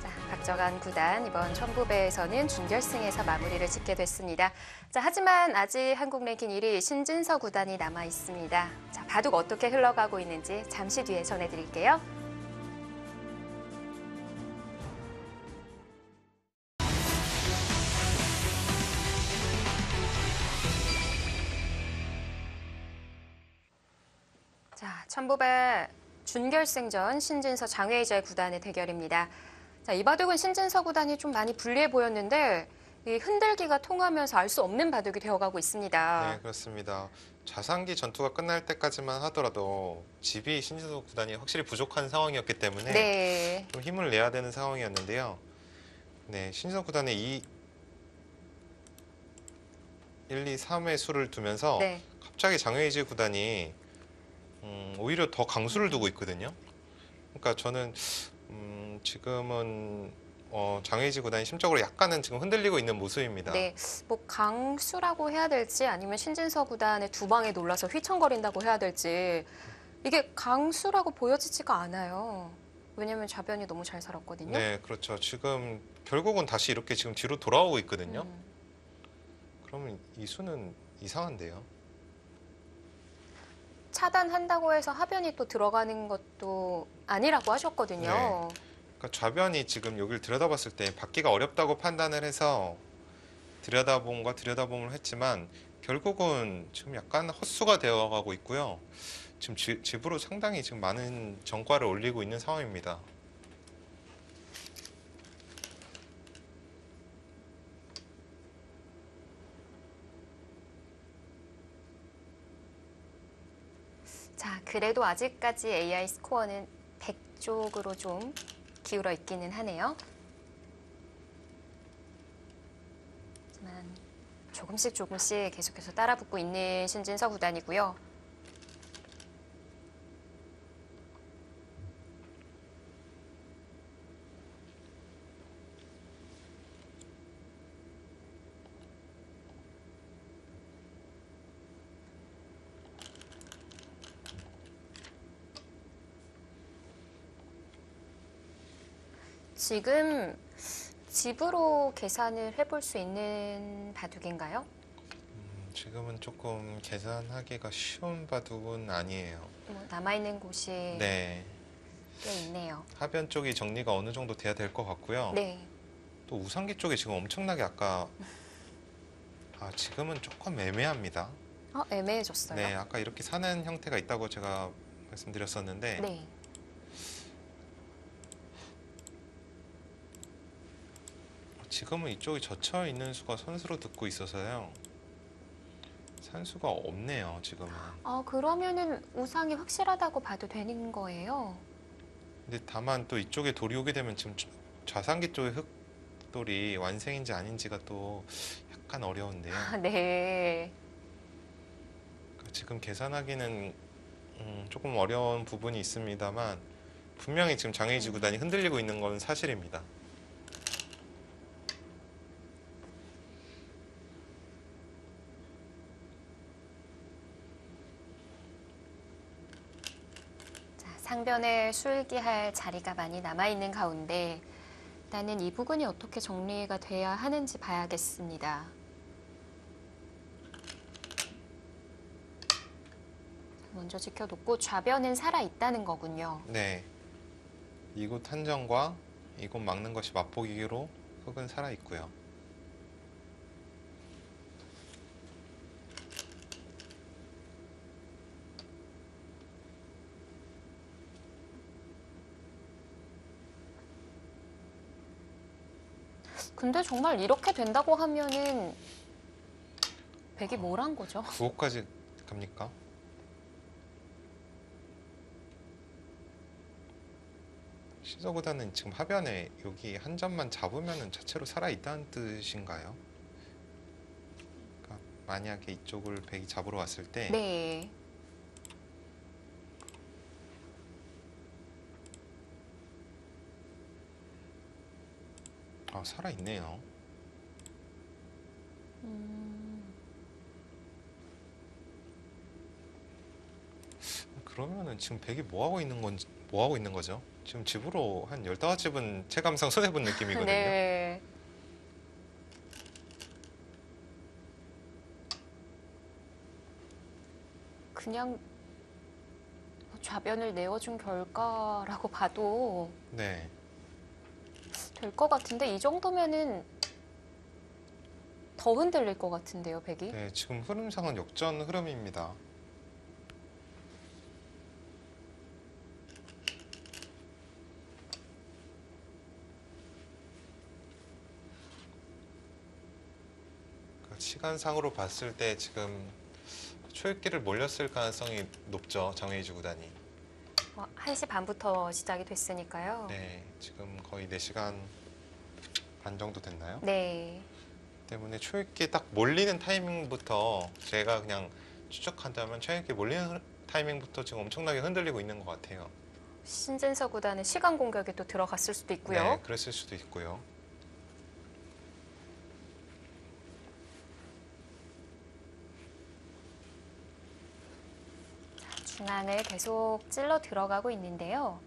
자, 박정환 구단 이번 천부배에서는 준결승에서 마무리를 짓게 됐습니다. 자, 하지만 아직 한국 랭킹 1위 신진서 구단이 남아 있습니다. 자, 바둑 어떻게 흘러가고 있는지 잠시 뒤에 전해드릴게요. 자, 천부배 준결승전 신진서 장외이자의 구단의 대결입니다. 자, 이 바둑은 신진서 구단이 좀 많이 불리해 보였는데 이 흔들기가 통하면서 알 수 없는 바둑이 되어가고 있습니다. 네, 그렇습니다. 좌상기 전투가 끝날 때까지만 하더라도 집이 신진서 구단이 확실히 부족한 상황이었기 때문에 네. 좀 힘을 내야 되는 상황이었는데요. 네, 신진서 구단이 1, 2, 3의 수를 두면서 네. 갑자기 장외이지 구단이 오히려 더 강수를 두고 있거든요. 그러니까 저는 지금은 장외이지 구단이 심적으로 약간은 지금 흔들리고 있는 모습입니다. 네, 뭐 강수라고 해야 될지 아니면 신진서 구단의 두 방에 놀라서 휘청거린다고 해야 될지 이게 강수라고 보여지지가 않아요. 왜냐면 좌변이 너무 잘 살았거든요. 네, 그렇죠. 지금 결국은 다시 이렇게 지금 뒤로 돌아오고 있거든요. 그러면 이 수는 이상한데요. 차단한다고 해서 하변이 또 들어가는 것도 아니라고 하셨거든요. 그러니까 좌변이 지금 여기를 들여다봤을 때 받기가 어렵다고 판단을 해서 들여다봄을 했지만 결국은 지금 약간 헛수가 되어가고 있고요. 지금 집으로 상당히 지금 많은 정가를 올리고 있는 상황입니다. 자, 그래도 아직까지 AI 스코어는 100 쪽으로 좀 기울어 있기는 하네요. 하지만 조금씩 계속해서 따라붙고 있는 신진서 구단이고요. 지금 집으로 계산을 해볼 수 있는 바둑인가요? 지금은 조금 계산하기가 쉬운 바둑은 아니에요. 뭐 남아있는 곳이 네, 꽤 있네요. 하변 쪽이 정리가 어느 정도 돼야 될 것 같고요. 네. 또 우상기 쪽이 지금 엄청나게 지금은 조금 애매합니다. 애매해졌어요. 네, 아까 이렇게 사는 형태가 있다고 제가 말씀드렸었는데 네. 지금은 이쪽이 젖혀 있는 수가 선수로 듣고 있어서요. 산수가 없네요, 지금은. 그러면은 우상이 확실하다고 봐도 되는 거예요? 근데 다만 또 이쪽에 돌이 오게 되면 지금 좌상기 쪽의 흑돌이 완생인지 아닌지가 또 약간 어려운데요. 네. 그러니까 지금 계산하기는 조금 어려운 부분이 있습니다만 분명히 지금 장애이지 구단이 흔들리고 있는 건 사실입니다. 자, 상변에 술기할 자리가 많이 남아있는 가운데 일단은 이 부분이 어떻게 정리가 돼야 하는지 봐야겠습니다. 먼저 지켜놓고 좌변은 살아있다는 거군요. 네, 이곳 한정과 이곳 막는 것이 맛보기로 흙은 살아있고요. 근데 정말 이렇게 된다고 하면은 백이 뭘 한 거죠? 9호까지 갑니까? 시저보다는 지금 하변에 여기 한 점만 잡으면 자체로 살아있다는 뜻인가요? 그러니까 만약에 이쪽을 백이 잡으러 왔을 때 네. 살아있네요. 그러면은 지금 백이 뭐 하고 있는 거죠? 지금 집으로 한 15집은 체감상 손해본 느낌이거든요. 네. 그냥 좌변을 내어준 결과라고 봐도 네. 될 것 같은데 이 정도면은 더 흔들릴 것 같은데요, 백이? 네, 지금 흐름상은 역전 흐름입니다. 시간상으로 봤을 때 지금 초읽기를 몰렸을 가능성이 높죠. 정해이주 구단이. 1시 반부터 시작이 됐으니까요. 네, 지금 거의 4시간 반 정도 됐나요? 네. 때문에 초읽기 딱 몰리는 타이밍부터 제가 그냥 추측한다면 초읽기 몰리는 타이밍부터 지금 엄청나게 흔들리고 있는 것 같아요. 신진서 구단의 시간 공격에 또 들어갔을 수도 있고요. 네, 그랬을 수도 있고요. 중앙을 계속 찔러 들어가고 있는데요.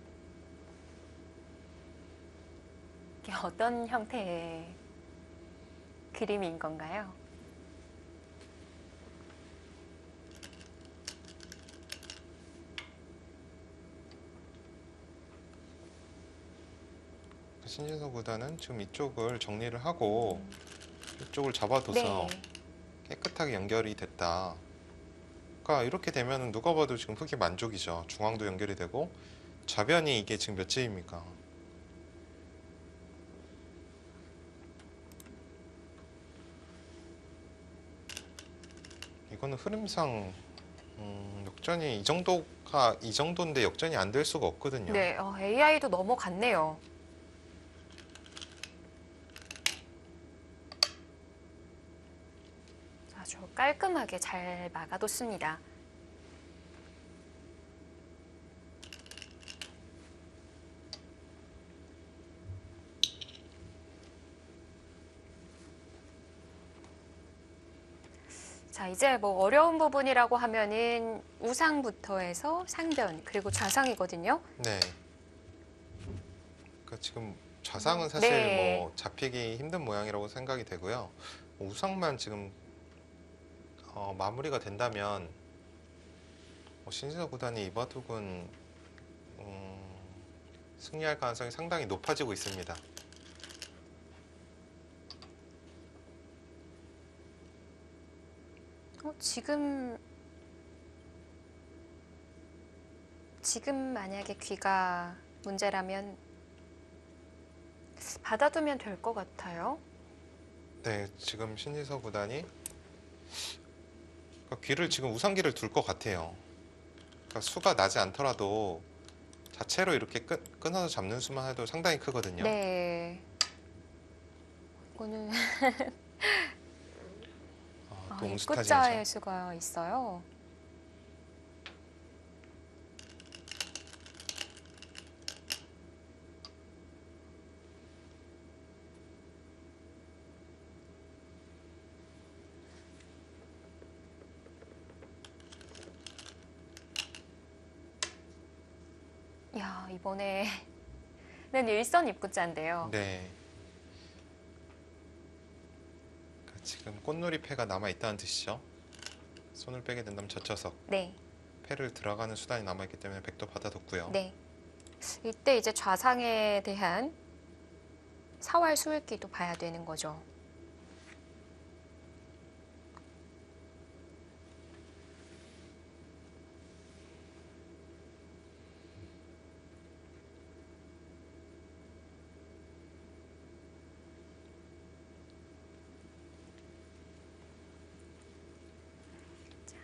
이게 어떤 형태의 그림인 건가요? 신진서 구단은 지금 이쪽을 정리를 하고 이쪽을 잡아둬서 네. 깨끗하게 연결이 됐다. 그러니까 이렇게 되면 누가 봐도 지금 흙이 만족이죠. 중앙도 연결이 되고 좌변이 이게 지금 몇 집입니까? 이거는 흐름상 역전이 이 정도인데 역전이 안 될 수가 없거든요. 네, AI도 넘어갔네요. 아주 깔끔하게 잘 막아뒀습니다. 자, 이제 뭐 어려운 부분이라고 하면은 우상부터 해서 상변, 그리고 좌상이거든요. 네. 그러니까 지금 좌상은 사실 네. 뭐 잡히기 힘든 모양이라고 생각이 되고요. 우상만 지금 마무리가 된다면 신진서 구단이 이 바둑은 승리할 가능성이 상당히 높아지고 있습니다. 지금 만약에 귀가 문제라면 받아두면 될 것 같아요. 네, 지금 신진서 구단이 그러니까 귀를 지금 우상귀를 둘 것 같아요. 그러니까 수가 나지 않더라도 자체로 이렇게 끊어서 잡는 수만 해도 상당히 크거든요. 네. 이거는 또 옹스타진이죠. 입구자의 수가 있어요. 야, 이번에는 일선 입구자인데요. 네. 그러니까 지금 꽃놀이 패가 남아 있다는 뜻이죠. 손을 빼게 된다면 젖혀서 네, 패를 들어가는 수단이 남아 있기 때문에 백도 받아뒀고요. 네. 이때 이제 좌상에 대한 사활 수읽기도 봐야 되는 거죠.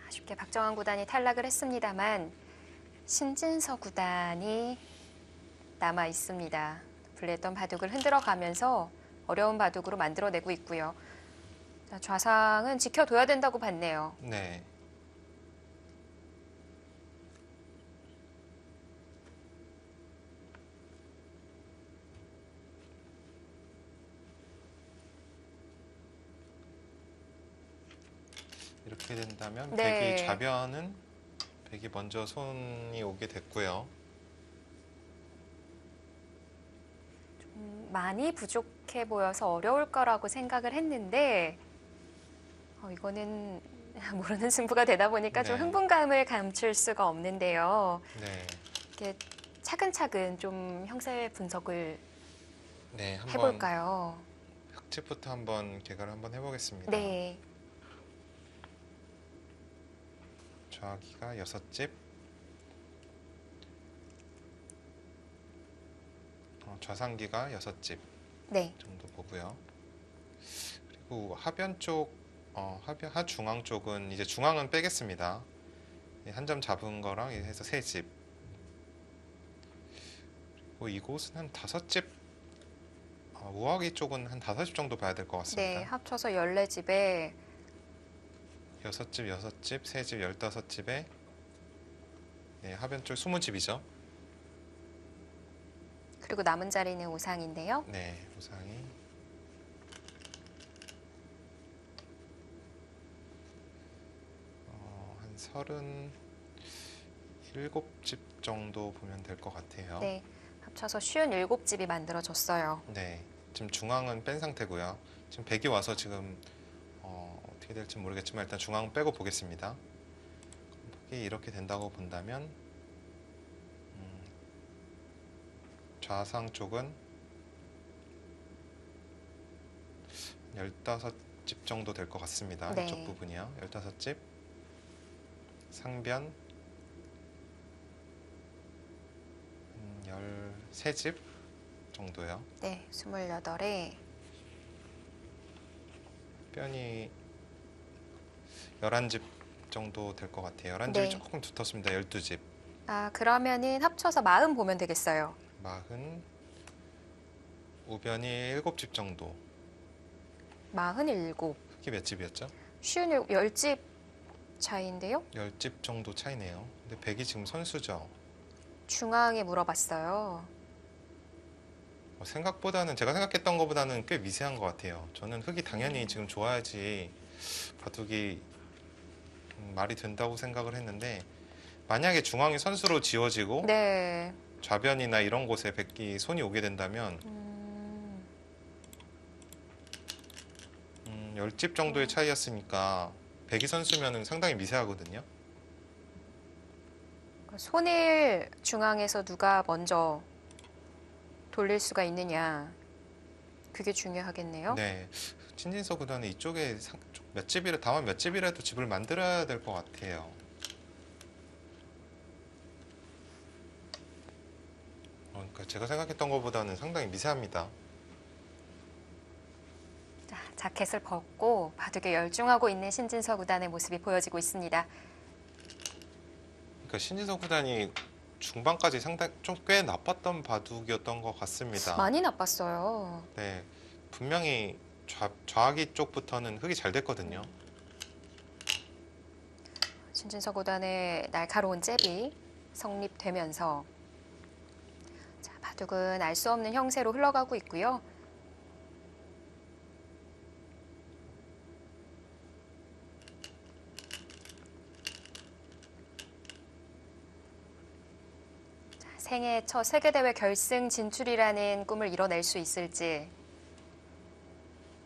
아쉽게 박정환 구단이 탈락을 했습니다만 신진서 구단이 남아 있습니다. 불리했던 바둑을 흔들어 가면서 어려운 바둑으로 만들어내고 있고요. 자, 좌상은 지켜둬야 된다고 봤네요. 네. 이렇게 된다면 네. 백이 좌변은 백이 먼저 손이 오게 됐고요. 많이 부족해 보여서 어려울 거라고 생각을 했는데 이거는 모르는 승부가 되다 보니까 좀 네. 흥분감을 감출 수가 없는데요. 네. 이렇게 차근차근 좀 형세 분석을 네, 한번 해볼까요? 흑집부터 한번 개괄을 한번 해보겠습니다. 네, 좌기가 6집, 좌상기가 6집 네, 정도 보고요. 그리고 하변 쪽 하중앙 쪽은 이제 중앙은 빼겠습니다. 한 점 잡은 거랑 해서 세 집. 이곳은 한 다섯 집. 우아기 쪽은 한 다섯 집 정도 봐야 될 것 같습니다. 네, 합쳐서 14집에 여섯 집, 여섯 집, 세 집, 15집에 네, 하변 쪽 20집이죠. 그리고 남은 자리는 우상인데요. 네, 우상이 한 37집 정도 보면 될 것 같아요. 네, 합쳐서 57집이 만들어졌어요. 네, 지금 중앙은 뺀 상태고요. 지금 백이 와서 지금 어떻게 될지 모르겠지만 일단 중앙 빼고 보겠습니다. 백이 이렇게 된다고 본다면 좌상 쪽은 15집 정도 될 것 같습니다. 네. 이쪽 부분이요. 15집. 상변 13집 정도요. 네, 28에 변이 11집 정도 될 것 같아요. 11집이 네. 조금 두텁습니다. 12집. 그러면은 합쳐서 40 보면 되겠어요. 40. 우변이 7집 정도. 47. 흑이 몇 집이었죠? 10집 차이인데요. 10집 정도 차이네요. 근데 백이 지금 선수죠. 중앙에 물어봤어요. 생각보다는 제가 생각했던 것보다는 꽤 미세한 것 같아요. 저는 흑이 당연히 지금 좋아야지 바둑이 말이 된다고 생각을 했는데 만약에 중앙이 선수로 지워지고 네. 좌변이나 이런 곳에 백이 손이 오게 된다면 10집 정도의 차이였으니까 백이 선수면 상당히 미세하거든요. 손을 중앙에서 누가 먼저 돌릴 수가 있느냐. 그게 중요하겠네요. 네, 신진서 구단은 이쪽에 몇 집이라 다만 몇 집이라도 집을 만들어야 될 것 같아요. 그러니까 제가 생각했던 것보다는 상당히 미세합니다. 자, 자켓을 벗고 바둑에 열중하고 있는 신진서 구단의 모습이 보여지고 있습니다. 그러니까 신진서 구단이 중반까지 상당히 좀 꽤 나빴던 바둑이었던 것 같습니다. 많이 나빴어요. 네, 분명히 좌기 쪽부터는 흑이 잘 됐거든요. 신진서 구단의 날카로운 잽이 성립되면서 자, 바둑은 알 수 없는 형세로 흘러가고 있고요. 자, 생애 첫 세계대회 결승 진출이라는 꿈을 이뤄낼 수 있을지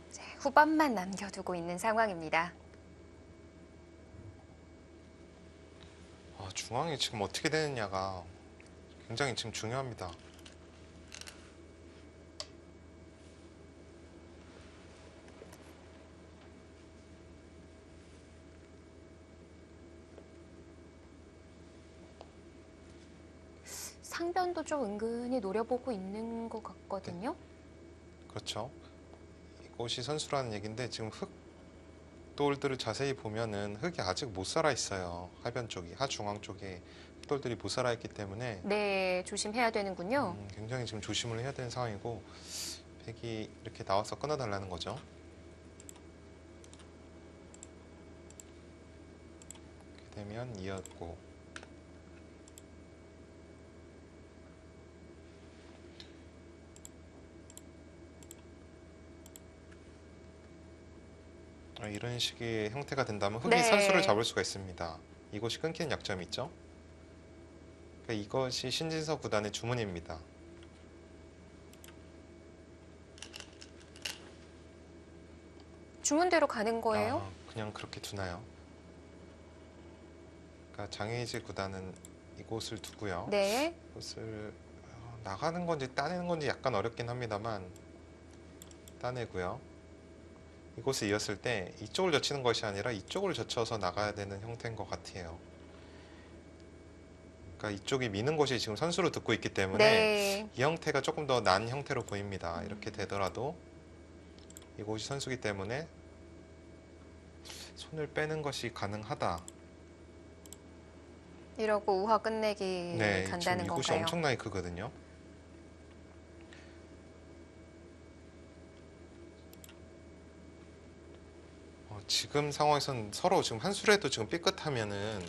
이제 후반만 남겨두고 있는 상황입니다. 중앙이 지금 어떻게 되느냐가 굉장히 지금 중요합니다. 상변도 좀 은근히 노려보고 있는 것 같거든요. 그렇죠. 이곳이 선수라는 얘기인데 지금 흑 돌들을 자세히 보면은 흑이 아직 못 살아 있어요. 하변 쪽이 하중앙 쪽에 흑돌들이 못 살아 있기 때문에 네, 조심해야 되는군요. 굉장히 지금 조심을 해야 되는 상황이고 백이 이렇게 나와서 끊어달라는 거죠. 이렇게 되면 이었고 이런 식의 형태가 된다면 흑이 네. 선수를 잡을 수가 있습니다. 이곳이 끊기는 약점이 있죠. 그러니까 이것이 신진서 구단의 주문입니다. 주문대로 가는 거예요? 그냥 그렇게 두나요? 그러니까 장애이지 구단은 이곳을 두고요. 네. 이곳을 나가는 건지 따내는 건지 약간 어렵긴 합니다만 따내고요. 이곳을 이었을 때 이쪽을 젖히는 것이 아니라 이쪽을 젖혀서 나가야 되는 형태인 것 같아요. 그러니까 이쪽이 미는 곳이 지금 선수로 듣고 있기 때문에 네. 이 형태가 조금 더 난 형태로 보입니다. 이렇게 되더라도 이곳이 선수기 때문에 손을 빼는 것이 가능하다. 이러고 우화 끝내기 네, 지금 간다는 이곳이 건가요? 엄청나게 크거든요. 지금 상황에선 서로 지금 한 수라도 지금 삐끗하면은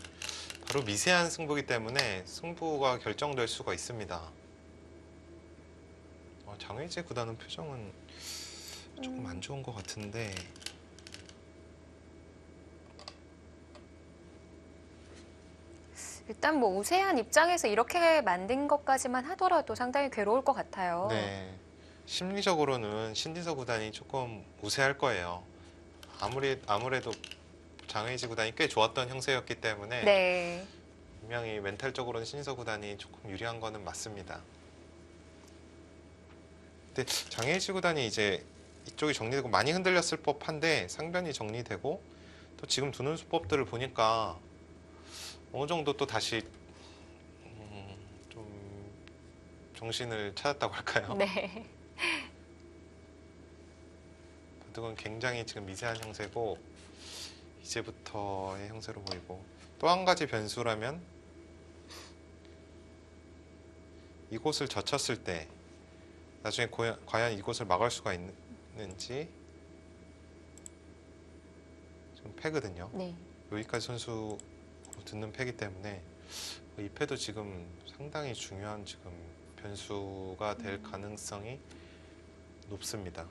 바로 미세한 승부이기 때문에 승부가 결정될 수가 있습니다. 장의재 구단은 표정은 조금 안 좋은 것 같은데 일단 뭐 우세한 입장에서 이렇게 만든 것까지만 하더라도 상당히 괴로울 것 같아요. 네, 심리적으로는 신진서 구단이 조금 우세할 거예요. 아무래도 장의재 구단이 꽤 좋았던 형세였기 때문에 네. 분명히 멘탈적으로는 신진서 구단이 조금 유리한 거는 맞습니다. 근데 장의재 구단이 이제 이쪽이 정리되고 많이 흔들렸을 법한데 상변이 정리되고 또 지금 두는 수법들을 보니까 어느 정도 또 다시 좀 정신을 찾았다고 할까요? 네. 바둑은 굉장히 지금 미세한 형세고 이제부터의 형세로 보이고 또 한 가지 변수라면 이곳을 젖혔을 때 나중에 과연 이곳을 막을 수가 있는지 지금 패거든요. 네. 여기까지 선수로 듣는 패기 때문에 이 패도 지금 상당히 중요한 지금 변수가 될 가능성이 높습니다.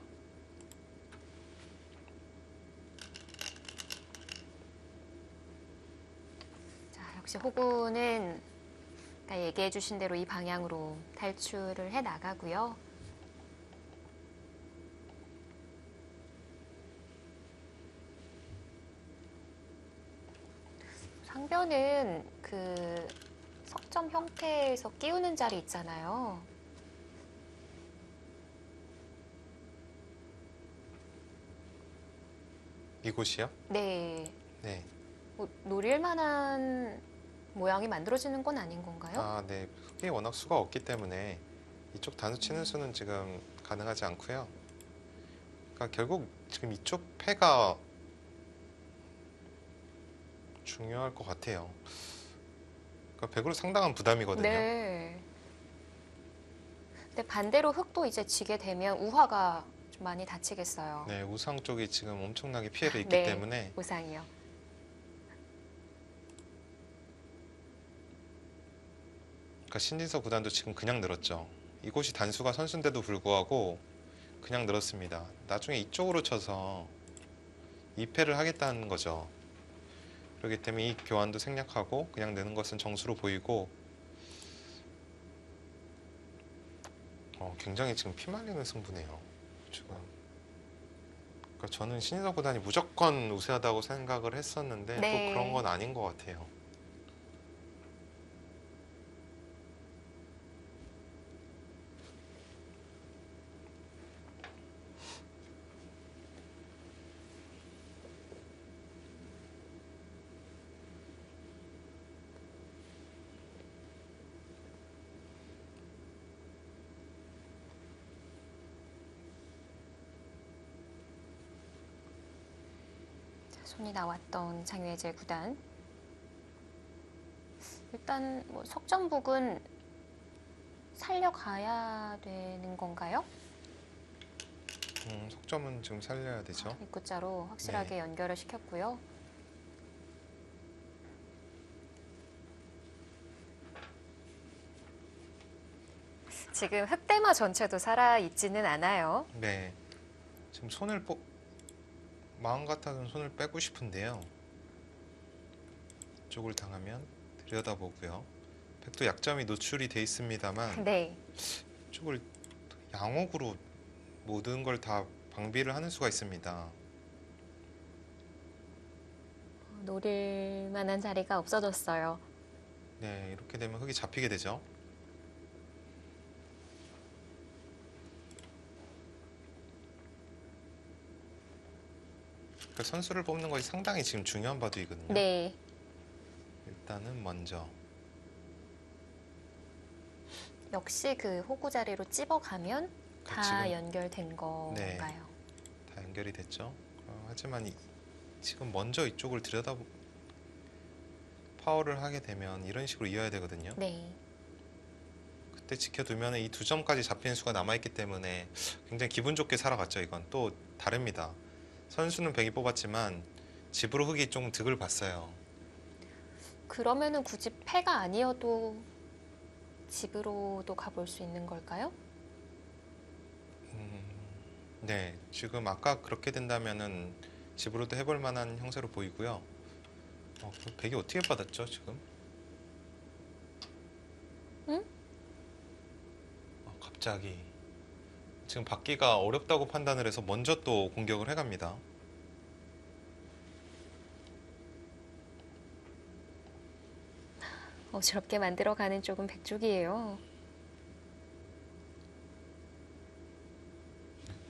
자, 역시 호구는 아까 얘기해 주신 대로 이 방향으로 탈출을 해 나가고요. 상변은 그 석점 형태에서 끼우는 자리 있잖아요. 이곳이요? 네. 네. 뭐 노릴 만한 모양이 만들어지는 건 아닌 건가요? 아, 네. 흙이 워낙 수가 없기 때문에 이쪽 단수 치는 수는 지금 가능하지 않고요. 그러니까 결국 지금 이쪽 패가 중요할 것 같아요. 그러니까 백으로 상당한 부담이거든요. 네. 근데 반대로 흙도 이제 지게 되면 우화가 좀 많이 다치겠어요. 네, 우상 쪽이 지금 엄청나게 피해를 입기 네, 때문에 우상이요. 그러니까 신진서 구단도 지금 그냥 늘었죠. 이곳이 단수가 선수인데도 불구하고 그냥 늘었습니다. 나중에 이쪽으로 쳐서 2패를 하겠다는 거죠. 그렇기 때문에 이 교환도 생략하고 그냥 내는 것은 정수로 보이고 굉장히 지금 피말리는 승부네요. 지금. 그러니까 저는 신진서 구단이 무조건 우세하다고 생각을 했었는데 네. 또 그런 건 아닌 것 같아요. 손이 나왔던 장외제 구단. 일단 뭐 석점북은 살려가야 되는 건가요? 속점은 지금 살려야 되죠. 입구자로 확실하게 네. 연결을 시켰고요. 지금 흑대마 전체도 살아있지는 않아요. 네. 지금 마음 같아서는 손을 빼고 싶은데요. 이쪽을 당하면 들여다보고요. 백도 약점이 노출이 돼 있습니다만 네. 이쪽을 양옥으로 모든 걸 다 방비를 하는 수가 있습니다. 노릴 만한 자리가 없어졌어요. 네, 이렇게 되면 흙이 잡히게 되죠. 그 선수를 뽑는 것이 상당히 지금 중요한 바둑이거든요. 네. 일단은 먼저 역시 그 호구 자리로 찝어가면 다 지금 연결된 건가요? 다 연결이 됐죠. 하지만 지금 먼저 이쪽을 파워를 하게 되면 이런 식으로 이어야 되거든요. 네. 그때 지켜두면 이 두 점까지 잡히는 수가 남아있기 때문에 굉장히 기분 좋게 살아갔죠. 이건 또 다릅니다. 선수는 백이 뽑았지만 집으로 흑이 좀 득을 봤어요. 그러면은 굳이 패가 아니어도 집으로도 가볼 수 있는 걸까요? 네, 지금 아까 그렇게 된다면은 집으로도 해볼 만한 형세로 보이고요. 그 백이 어떻게 받았죠, 지금? 응? 갑자기 지금 받기가 어렵다고 판단을 해서 먼저 또 공격을 해갑니다. 어지럽게 만들어가는 쪽은 백쪽이에요.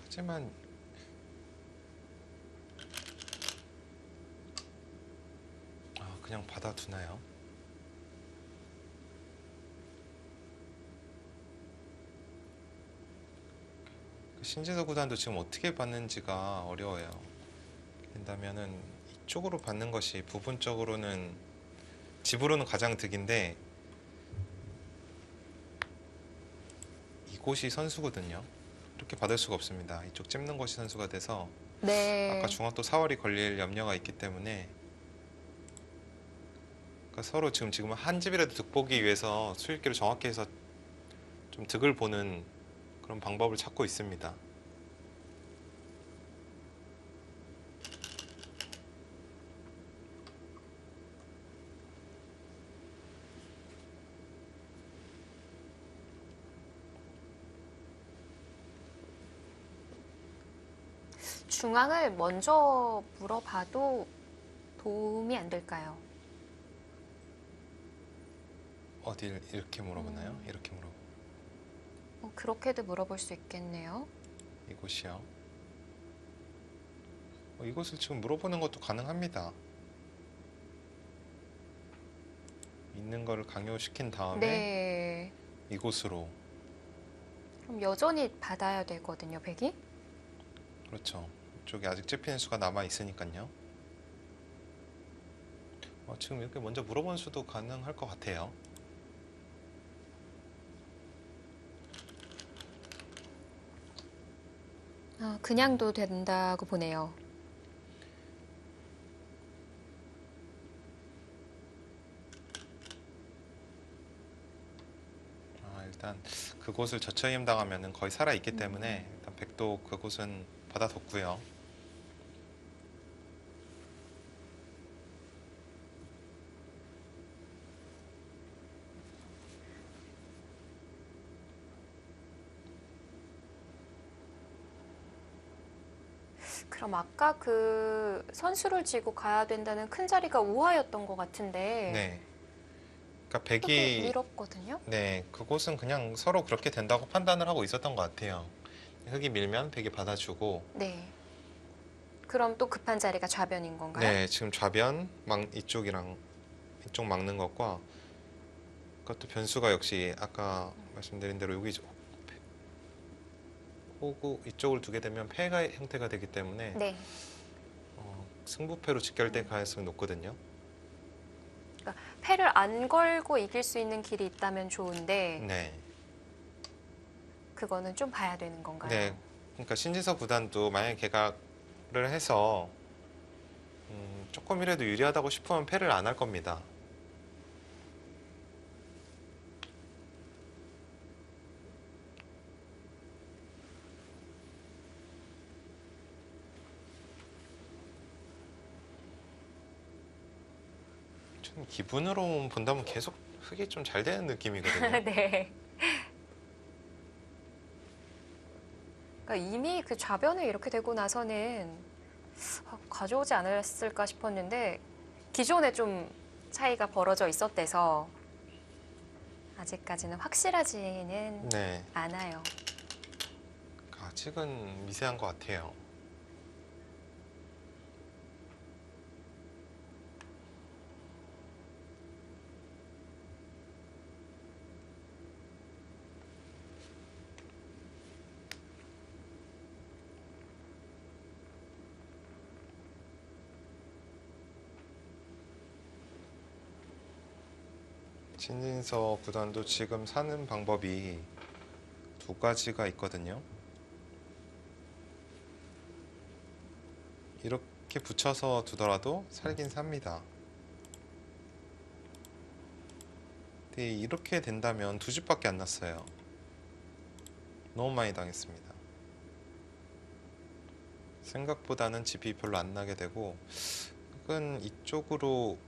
하지만 그냥 받아두나요? 신지서 구단도 지금 어떻게 받는지가 어려워요. 된다면은 이쪽으로 받는 것이 부분적으로는 집으로는 가장 득인데 이곳이 선수거든요. 이렇게 받을 수가 없습니다. 이쪽 찝는 것이 선수가 돼서 네. 아까 중앙 또 사월이 걸릴 염려가 있기 때문에 그러니까 서로 지금 한 집이라도 득보기 위해서 수익기를 정확히 해서 좀 득을 보는 그런 방법을 찾고 있습니다. 중앙을 먼저 물어봐도 도움이 안 될까요? 어딜 이렇게 물어보나요? 이렇게 물어보. 그렇게도 물어볼 수 있겠네요. 이곳이요. 이곳을 지금 물어보는 것도 가능합니다. 있는 거를 강요시킨 다음에 네. 이곳으로. 그럼 여전히 받아야 되거든요, 백이? 그렇죠. 이쪽에 아직 찝히는 수가 남아 있으니까요. 지금 이렇게 먼저 물어보는 수도 가능할 것 같아요. 그냥도 된다고 보네요. 일단 그곳을 저처임 당하면 거의 살아있기 때문에 일단 백도 그곳은 받아뒀고요. 그럼 아까 그 선수를 쥐고 가야 된다는 큰 자리가 우하였던 것 같은데 네. 그러니까 흙이 백이 밀었거든요. 네, 그곳은 그냥 서로 그렇게 된다고 판단을 하고 있었던 것 같아요. 흙이 밀면 백이 받아주고 네. 그럼 또 급한 자리가 좌변인 건가요? 네, 지금 좌변 이쪽이랑 이쪽 막는 것과 그것도 변수가 역시 아까 말씀드린 대로 여기 호구 이쪽을 두게 되면 패가 형태가 되기 때문에 네. 승부패로 직결될 가능성이 높거든요. 그러니까 패를 안 걸고 이길 수 있는 길이 있다면 좋은데 네. 그거는 좀 봐야 되는 건가요? 네. 그러니까 신지서 구단도 만약에 개각을 해서 조금이라도 유리하다고 싶으면 패를 안 할 겁니다. 좀 기분으로 본다면 계속 흙이 좀 잘 되는 느낌이거든요. 네. 그러니까 이미 그 좌변을 이렇게 되고 나서는 가져오지 않았을까 싶었는데 기존에 좀 차이가 벌어져 있었대서 아직까지는 확실하지는 네. 않아요. 아직은 미세한 것 같아요. 신진서 구단도 지금 사는 방법이 두 가지가 있거든요. 이렇게 붙여서 두더라도 살긴 삽니다. 근데 이렇게 된다면 두 집밖에 안 났어요. 너무 많이 당했습니다. 생각보다는 집이 별로 안 나게 되고, 혹은 이쪽으로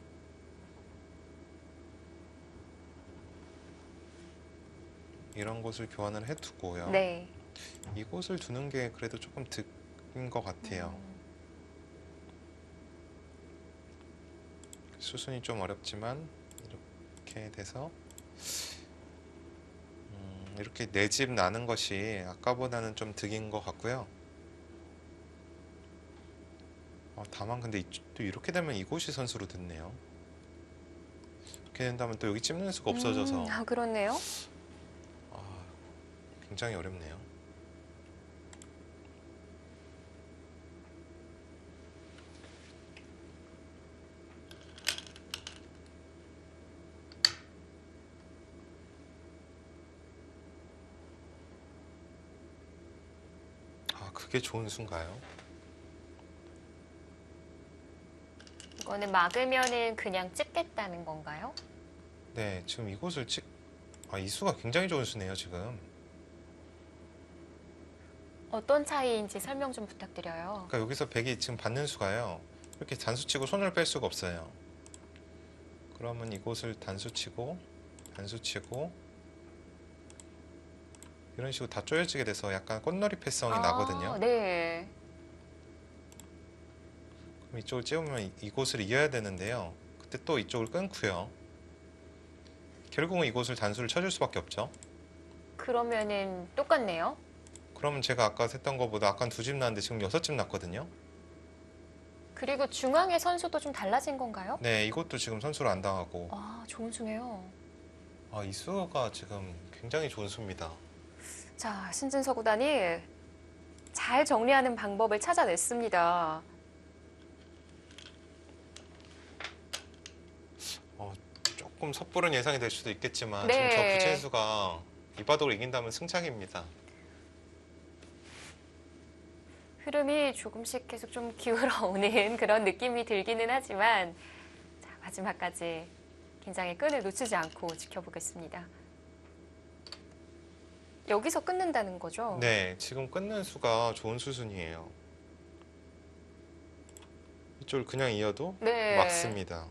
이런 곳을 교환을 해두고요. 네. 이곳을 두는 게 그래도 조금 득인 것 같아요. 수순이 좀 어렵지만 이렇게 돼서 이렇게 네 집 나는 것이 아까보다는 좀 득인 것 같고요. 다만 근데 또 이렇게 되면 이곳이 선수로 듣네요. 이렇게 된다면 또 여기 찝는 수가 없어져서 그렇네요. 굉장히 어렵네요. 그게 좋은 수인가요? 이거는 막으면은 그냥 찍겠다는 건가요? 네, 지금 이곳을 이 수가 굉장히 좋은 수네요, 지금. 어떤 차이인지 설명 좀 부탁드려요. 그러니까 여기서 백이 지금 받는 수가요. 이렇게 단수치고 손을 뺄 수가 없어요. 그러면 이곳을 단수치고, 단수치고, 이런 식으로 다 쪼여지게 돼서 약간 꽃놀이 패성이 나거든요. 네. 그럼 이쪽을 찝으면 이곳을 이어야 되는데요. 그때 또 이쪽을 끊고요. 결국은 이곳을 단수를 쳐줄 수밖에 없죠. 그러면은 똑같네요. 그러면 제가 아까 했던 것보다 아까 두 집 났는데 지금 6집 났거든요. 그리고 중앙의 선수도 좀 달라진 건가요? 네, 이것도 지금 선수를 안 당하고. 좋은 수네요. 이 수가 지금 굉장히 좋은 수입니다. 자, 신진서 구단이 잘 정리하는 방법을 찾아냈습니다. 조금 섣부른 예상이 될 수도 있겠지만 네. 지금 저 부진수가 이 바둑을 이긴다면 승차기입니다. 흐름이 조금씩 계속 좀 기울어오는 그런 느낌이 들기는 하지만 자, 마지막까지 긴장의 끈을 놓치지 않고 지켜보겠습니다. 여기서 끊는다는 거죠? 네, 지금 끊는 수가 좋은 수순이에요. 이쪽을 그냥 이어도 네. 막습니다.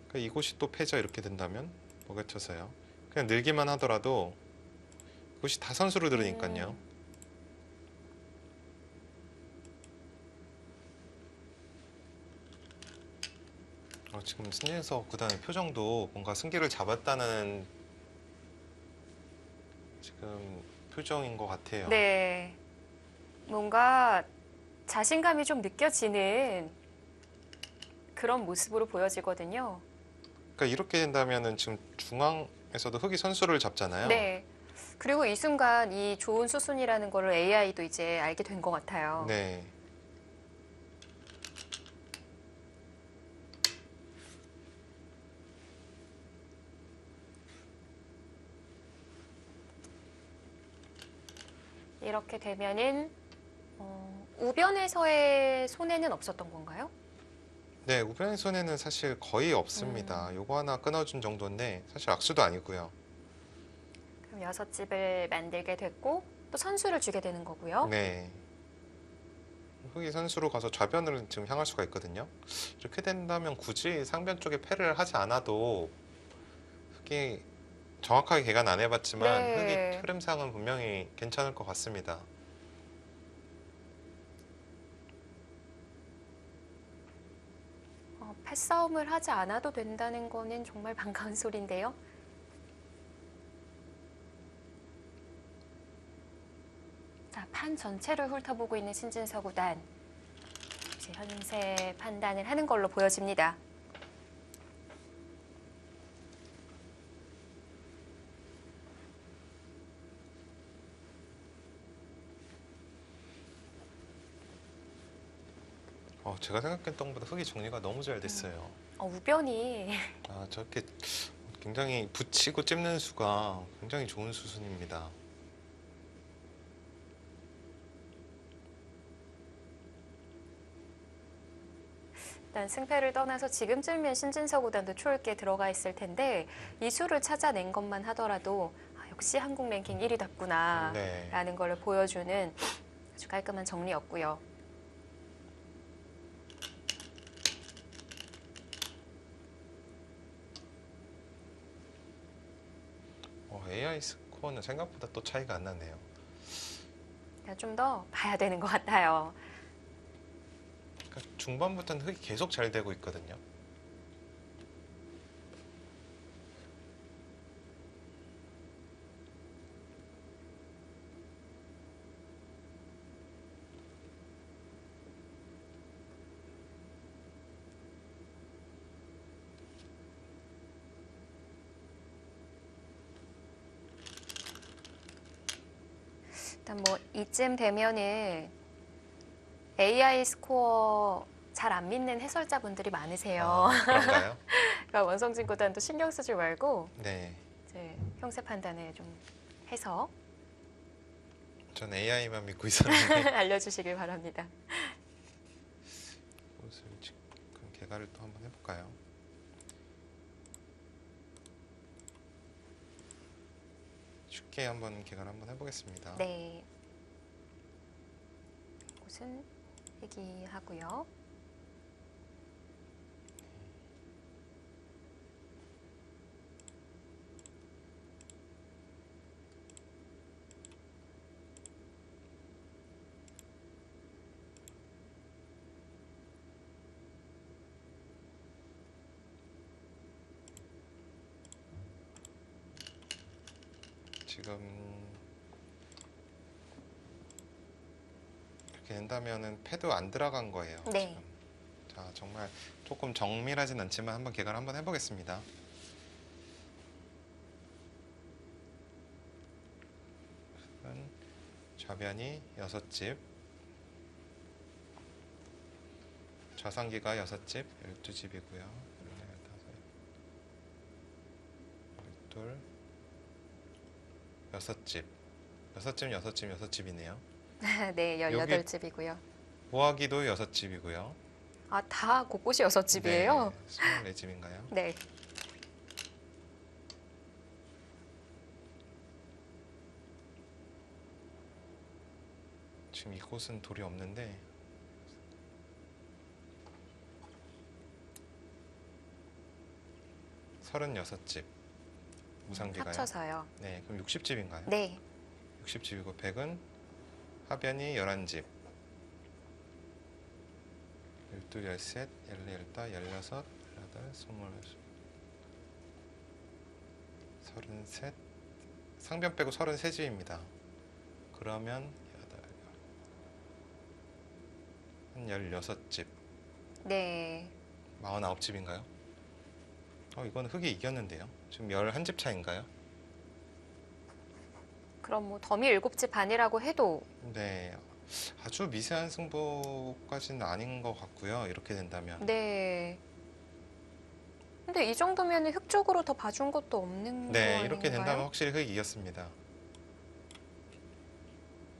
그러니까 이곳이 또 패져 이렇게 된다면 뭐가 쳐서요. 그냥 늘기만 하더라도 이곳이 다 선수로 들으니까요. 지금 신진서 구단의 표정도 뭔가 승기를 잡았다는 지금 표정인 것 같아요. 네. 뭔가 자신감이 좀 느껴지는 그런 모습으로 보여지거든요. 그러니까 이렇게 된다면은 지금 중앙에서도 흑이 선수를 잡잖아요. 네. 그리고 이 순간 이 좋은 수순이라는 거를 AI도 이제 알게 된 것 같아요. 네. 이렇게 되면은 우변에서의 손해는 없었던 건가요? 네, 우변의 손해는 사실 거의 없습니다. 요거 하나 끊어준 정도인데 사실 악수도 아니고요. 그럼 6집을 만들게 됐고 또 선수를 주게 되는 거고요. 네. 흑이 선수로 가서 좌변을 지금 향할 수가 있거든요. 이렇게 된다면 굳이 상변 쪽에 패를 하지 않아도 흑이 정확하게 계산 안 해봤지만 네. 흑이 흐름상은 분명히 괜찮을 것 같습니다. 패싸움을 하지 않아도 된다는 거는 정말 반가운 소리인데요. 자, 판 전체를 훑어보고 있는 신진서 구단. 이제 현세 판단을 하는 걸로 보여집니다. 제가 생각했던 것보다 흑이 정리가 너무 잘 됐어요. 우변이 저렇게 굉장히 붙이고 찝는 수가 굉장히 좋은 수순입니다. 일단 승패를 떠나서 지금쯤이면 신진서 구단도 초읽기에 들어가 있을 텐데 이 수를 찾아낸 것만 하더라도 역시 한국 랭킹 1위답구나 네. 라는 걸 보여주는 아주 깔끔한 정리였고요. AI 스코어는 생각보다 또 차이가 안 나네요. 좀 더 봐야 되는 것 같아요. 그러니까 중반부터는 흙이 계속 잘 되고 있거든요. 일단 뭐 이쯤 되면은 AI 스코어 잘 안 믿는 해설자분들이 많으세요. 그런가요? 그러니까 원성진 구단도 신경 쓰지 말고 네. 이제 형세 판단을 좀 해서 전 AI만 믿고 있었는데 알려주시길 바랍니다. 이것을 지금 개가를 또 한번 해볼까요? 쉽게 한번 개가를 한번 해보겠습니다. 네. 이곳은 얘기하고요. 지금 이렇게 된다면은 패도 안 들어간 거예요. 네. 지금. 자, 정말 조금 정밀하진 않지만 한번 개가를 한번 해보겠습니다. 좌변이 6집, 좌상기가 6집, 12집이고요. 6집, 6집이네요. 네, 18집이고요. 모아기도 6집이고요. 아, 다 곳곳이 6집이에요? 네, 24집인가요? 네. 지금 이곳은 돌이 없는데 36집 우상기가요. 합쳐서요. 네, 그럼 60집인가요? 네. 60집이고 100은 하변이 11집 12, 13, 14, 15, 16, 18, 20, 33 상변 빼고 33집입니다. 그러면 한 16집 네. 49집인가요? 이건 흙이 이겼는데요. 지금 11집 차인가요? 그럼 뭐 덤이 7집 반이라고 해도 네, 아주 미세한 승부까지는 아닌 것 같고요. 이렇게 된다면. 네. 근데 이 정도면 흙 쪽으로 더 봐준 것도 없는 거 네, 아닌가요? 이렇게 된다면 확실히 흙이 이겼습니다.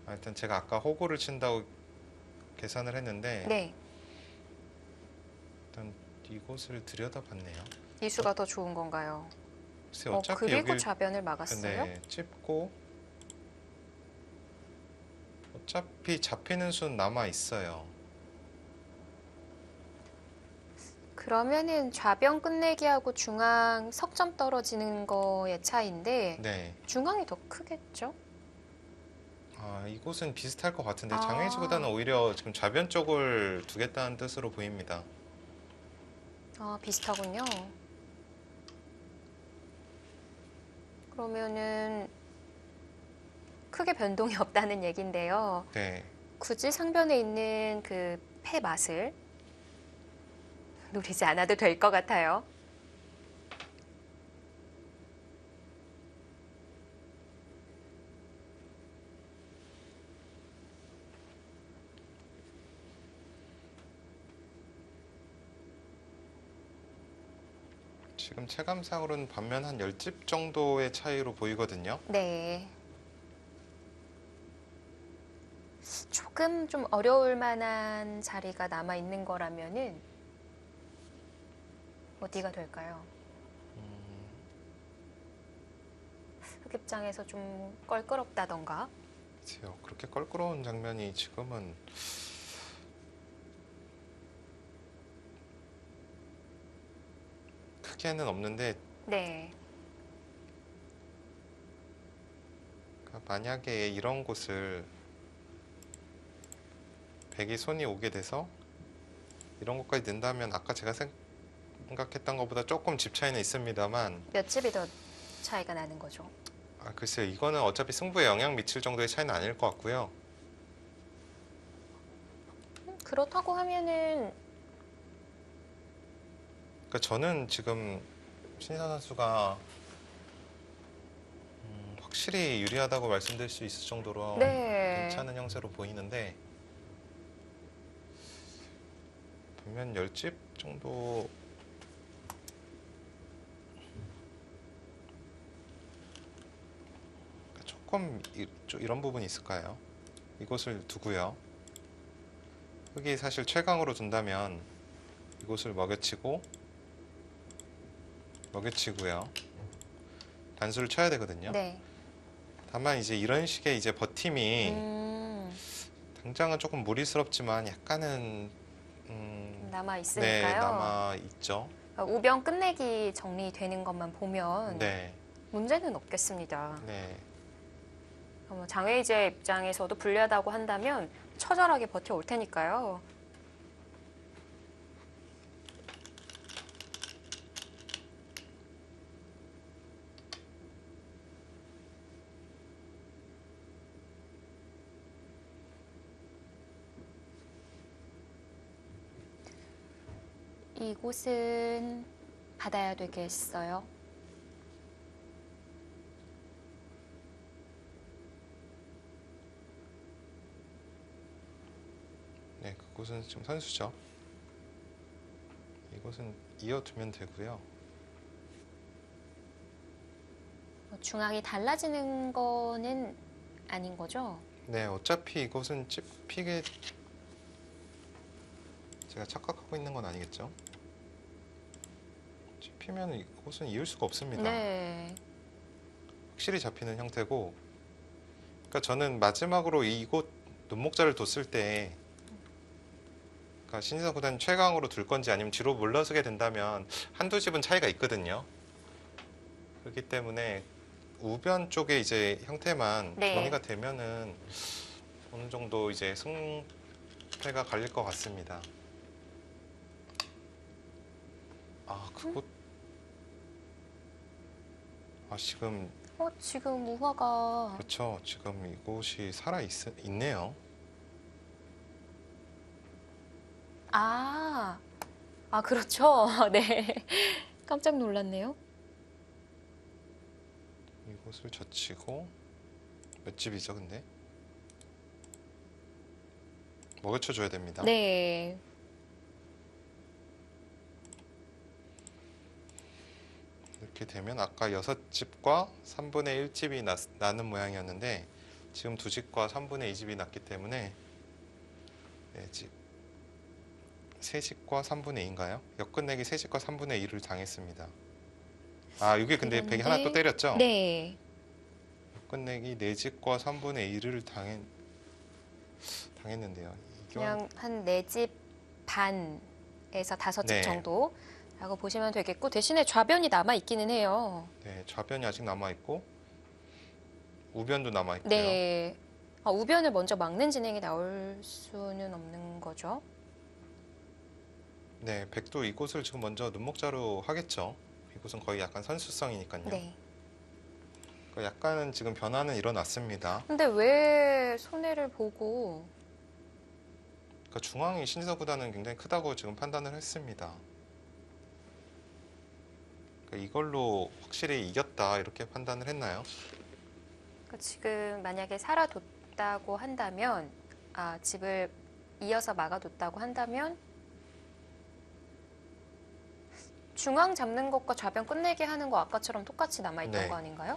일단 제가 아까 호구를 친다고 계산을 했는데 네. 일단 이곳을 들여다봤네요. 이 수가 더 좋은 건가요? 글쎄 어차피 그리고 여길 좌변을 막았어요? 네, 찝고 어차피 잡히는 수는 남아 있어요. 그러면은 좌변 끝내기하고 중앙 석점 떨어지는 거의 차이인데 네, 중앙이 더 크겠죠? 이곳은 비슷할 것 같은데 아. 장애지보다는 오히려 지금 좌변 쪽을 두겠다는 뜻으로 보입니다. 비슷하군요. 그러면은 크게 변동이 없다는 얘긴데요. 네, 굳이 상변에 있는 그 패 맛을 누리지 않아도 될 것 같아요. 지금 체감상으로는 반면 한 10집 정도의 차이로 보이거든요. 네. 조금 좀 어려울 만한 자리가 남아 있는 거라면은 어디가 될까요? 흑입장에서 좀 껄끄럽다던가. 글쎄요, 그렇게 껄끄러운 장면이 지금은 크게는 없는데, 네. 그러니까 만약에 이런 곳을 백이 손이 오게 돼서 이런 것까지 낸다면 아까 제가 생각했던 것보다 조금 집 차이는 있습니다만, 몇 집이 더 차이가 나는 거죠? 글쎄요, 이거는 어차피 승부에 영향 미칠 정도의 차이는 아닐 것 같고요. 그렇다고 하면은 그러니까 저는 지금 신인사 선수가 확실히 유리하다고 말씀드릴 수 있을 정도로 네. 괜찮은 형세로 보이는데, 반면 10집 정도 조금 이런 부분이 있을까요? 이곳을 두고요. 흑이 사실 최강으로 둔다면 이곳을 먹여치고 먹여치고요. 단수를 쳐야 되거든요. 네. 다만 이제 이런 식의 이제 버팀이 당장은 조금 무리스럽지만 약간은 남아 네, 있으니까요. 남아 있죠. 우병 끝내기 정리되는 것만 보면 네, 문제는 없겠습니다. 네. 장외이제 입장에서도 불리하다고 한다면 처절하게 버텨올 테니까요. 이곳은 받아야 되겠어요. 네, 그곳은 지금 선수죠. 이곳은 이어두면 되고요. 중앙이 달라지는 거는 아닌 거죠? 네, 어차피 이곳은 찝히게 제가 착각하고 있는 건 아니겠죠? 찝히면 이곳은 이을 수가 없습니다. 네. 확실히 잡히는 형태고, 그러니까 저는 마지막으로 이곳 눈목자를 뒀을 때, 그러니까 신지성 구단 최강으로 둘 건지 아니면 뒤로 물러서게 된다면 한두 집은 차이가 있거든요. 그렇기 때문에 우변 쪽에 이제 형태만 네. 정리가 되면은 어느 정도 이제 승패가 갈릴 것 같습니다. 그곳 지금 지금 우화가 그렇죠. 지금 이곳이 있네요. 그렇죠. 네. 깜짝 놀랐네요. 이곳을 젖히고 몇 집이죠, 근데? 먹여쳐 줘야 됩니다. 네. 이렇게 되면 아까 6집과 3분의 1집이 나는 모양이었는데 지금 2집과 3분의 2집이 났기 때문에 4집 3집과 3분의 2인가요? 역끝내기 3집과 3분의 2를 당했습니다. 이게 근데 백이 하나 또 때렸죠? 네. 역끝내기 4집과 3분의 2를 당했는데요. 그냥 한 4집 반에서 5집 네. 정도라고 보시면 되겠고, 대신에 좌변이 남아 있기는 해요. 네, 좌변이 아직 남아 있고 우변도 남아 있고요. 네. 우변을 먼저 막는 진행이 나올 수는 없는 거죠. 네, 백도 이곳을 지금 먼저 눈목자로 하겠죠. 이곳은 거의 약간 선수성이니까요. 네. 그러니까 약간은 지금 변화는 일어났습니다. 근데 왜 손해를 보고 그러니까 중앙이 신지석 구단은 굉장히 크다고 지금 판단을 했습니다. 그러니까 이걸로 확실히 이겼다 이렇게 판단을 했나요? 지금 만약에 살아뒀다고 한다면, 집을 이어서 막아뒀다고 한다면 중앙 잡는 것과 좌변 끝내게 하는 거 아까처럼 똑같이 남아있던 네. 거 아닌가요?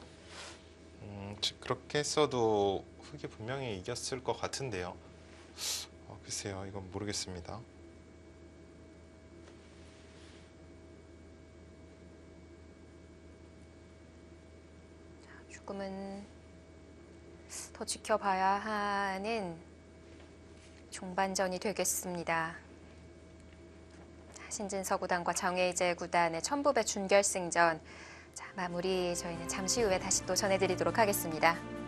그렇게 했어도 흑이 분명히 이겼을 것 같은데요. 글쎄요, 이건 모르겠습니다. 조금은 더 지켜봐야 하는 종반전이 되겠습니다. 신진서 구단과 정혜재 구단의 천부배 준결승전. 자, 마무리 저희는 잠시 후에 다시 또 전해드리도록 하겠습니다.